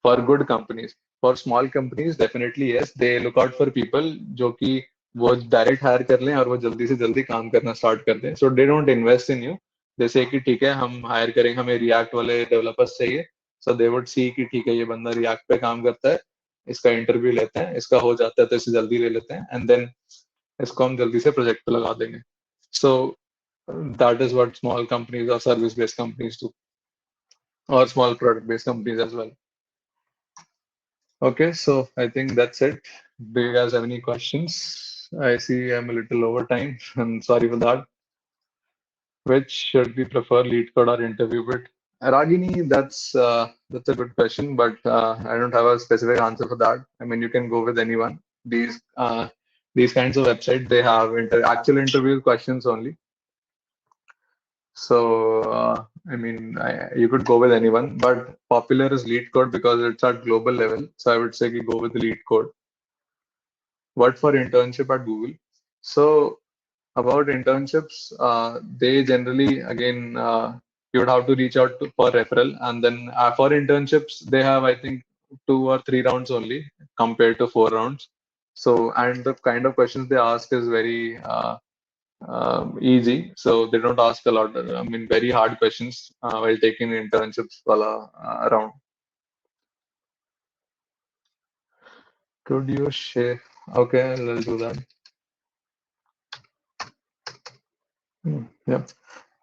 for good companies. For small companies definitely yes, they look out for people जो कि वो direct hire कर लें और वो जल्दी से जल्दी काम करना स्टार्ट कर दें. So they don't invest in you. जैसे कि ठीक है, हम हायर करेंगे, हमें रिएक्ट वाले डेवलपर्स चाहिए. सो दे वुड सी कि ठीक है, ये बंदा रिएक्ट पे काम करता है, इसका इंटरव्यू लेते हैं, इसका हो जाता है तो इसे जल्दी ले लेते हैं, एंड देन इसको हम जल्दी से प्रोजेक्ट पे लगा देंगे. So that is what small companies और सर्विस बेस्ड कंपनीज डू, और small product based companies as well. Okay, so I think that's it. Do you guys have any questions? I see I'm a little over time. I'm sorry for that. Which should we prefer, lead code or interview bit? Ragini, that's a good question, but I don't have a specific answer for that. I mean, you can go with anyone. These kinds of websites, they have actual interview questions only. So I mean, you could go with anyone, but popular is Lead Code because it's at global level. So I would say go with Lead Code. What for internship at Google? So about internships, they generally, again, you would have to reach out for referral. And then for internships, they have, I think, 2 or 3 rounds only compared to 4 rounds. So, and the kind of questions they ask is very easy. So they don't ask a lot. I mean, very hard questions while taking internships around. Could you share? Okay, I'll do that. Yeah.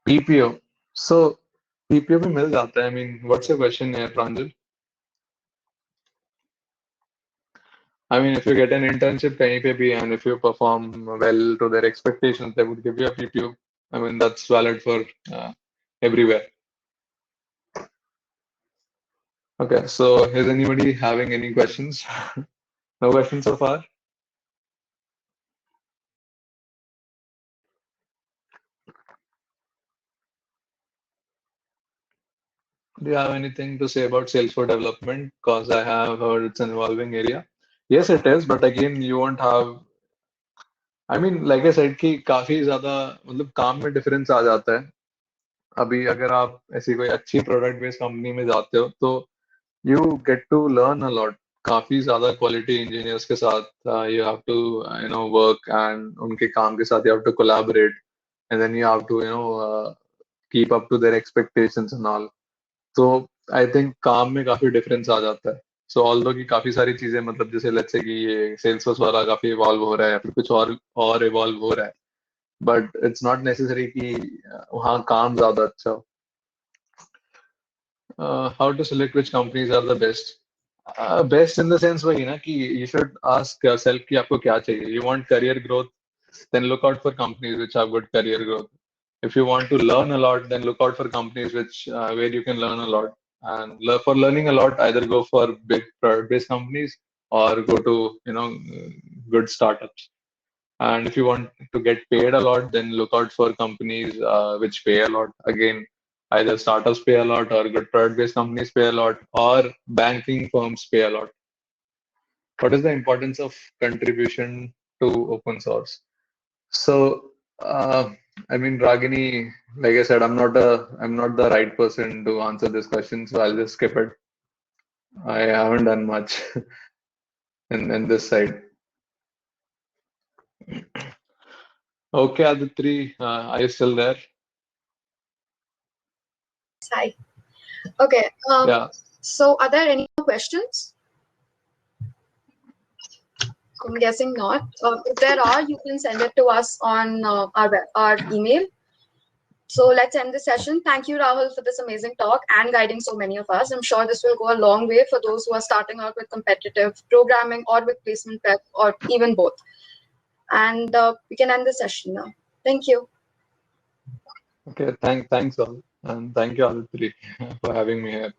PPO. So PPO भी मिल जाता है. I mean, what's your question here, Pranjal? I mean, if you get an internship कहीं पे भी and if you perform well to their expectations, they would give you a PPO. I mean, that's valid for everywhere. Okay, so is anybody having any questions? No questions so far? Do you have anything to say about Salesforce development? Because I have heard it's an evolving area. Yes, it is, but again, you won't have. I mean, like I said कि काफी ज्यादा मतलब काम में difference आ जाता है. अभी अगर आप ऐसी कोई अच्छी प्रोडक्ट बेस्ड कंपनी में जाते हो तो you get to learn a lot. काफी ज्यादा क्वालिटी इंजीनियर्स के साथ you have to work and उनके काम के साथ you have to collaborate and then you have to keep up to their expectations and all. तो आई थिंक काम में काफी डिफरेंस आ जाता है. सो ऑल्दो की काफी सारी चीजें मतलब जैसे लेट्स से कि ये सेल्सफोर्स वाला काफी इवॉल्व हो रहा है या फिर कुछ और इवॉल्व हो रहा है, बट इट्स नॉट नेसेसरी कि वहाँ काम ज्यादा अच्छा हो. How to select which companies are the best? Best in the sense वही ना कि यू शुड आस्क योरसेल्फ कि आपको क्या चाहिए. You want career growth, then look out for companies which have good career growth. If you want to learn a lot, then look out for companies which where you can learn a lot. And for learning a lot, either go for big product-based companies or go to good startups. And if you want to get paid a lot, then look out for companies which pay a lot. Again, either startups pay a lot, or good product-based companies pay a lot, or banking firms pay a lot. What is the importance of contribution to open source? So, I mean, Ragini, like I said, I'm not the right person to answer this question, so I'll just skip it. I haven't done much in this side. Okay, Aditri, are you still there? Hi. Okay. Yeah. So, are there any more questions? I'm guessing not. If there are, you can send it to us on our email. So let's end the session. Thank you, Rahul, for this amazing talk and guiding so many of us. I'm sure this will go a long way for those who are starting out with competitive programming or with placement prep or even both. And we can end the session now. Thank you. Okay, thanks all. And thank you, Aditri, for having me here.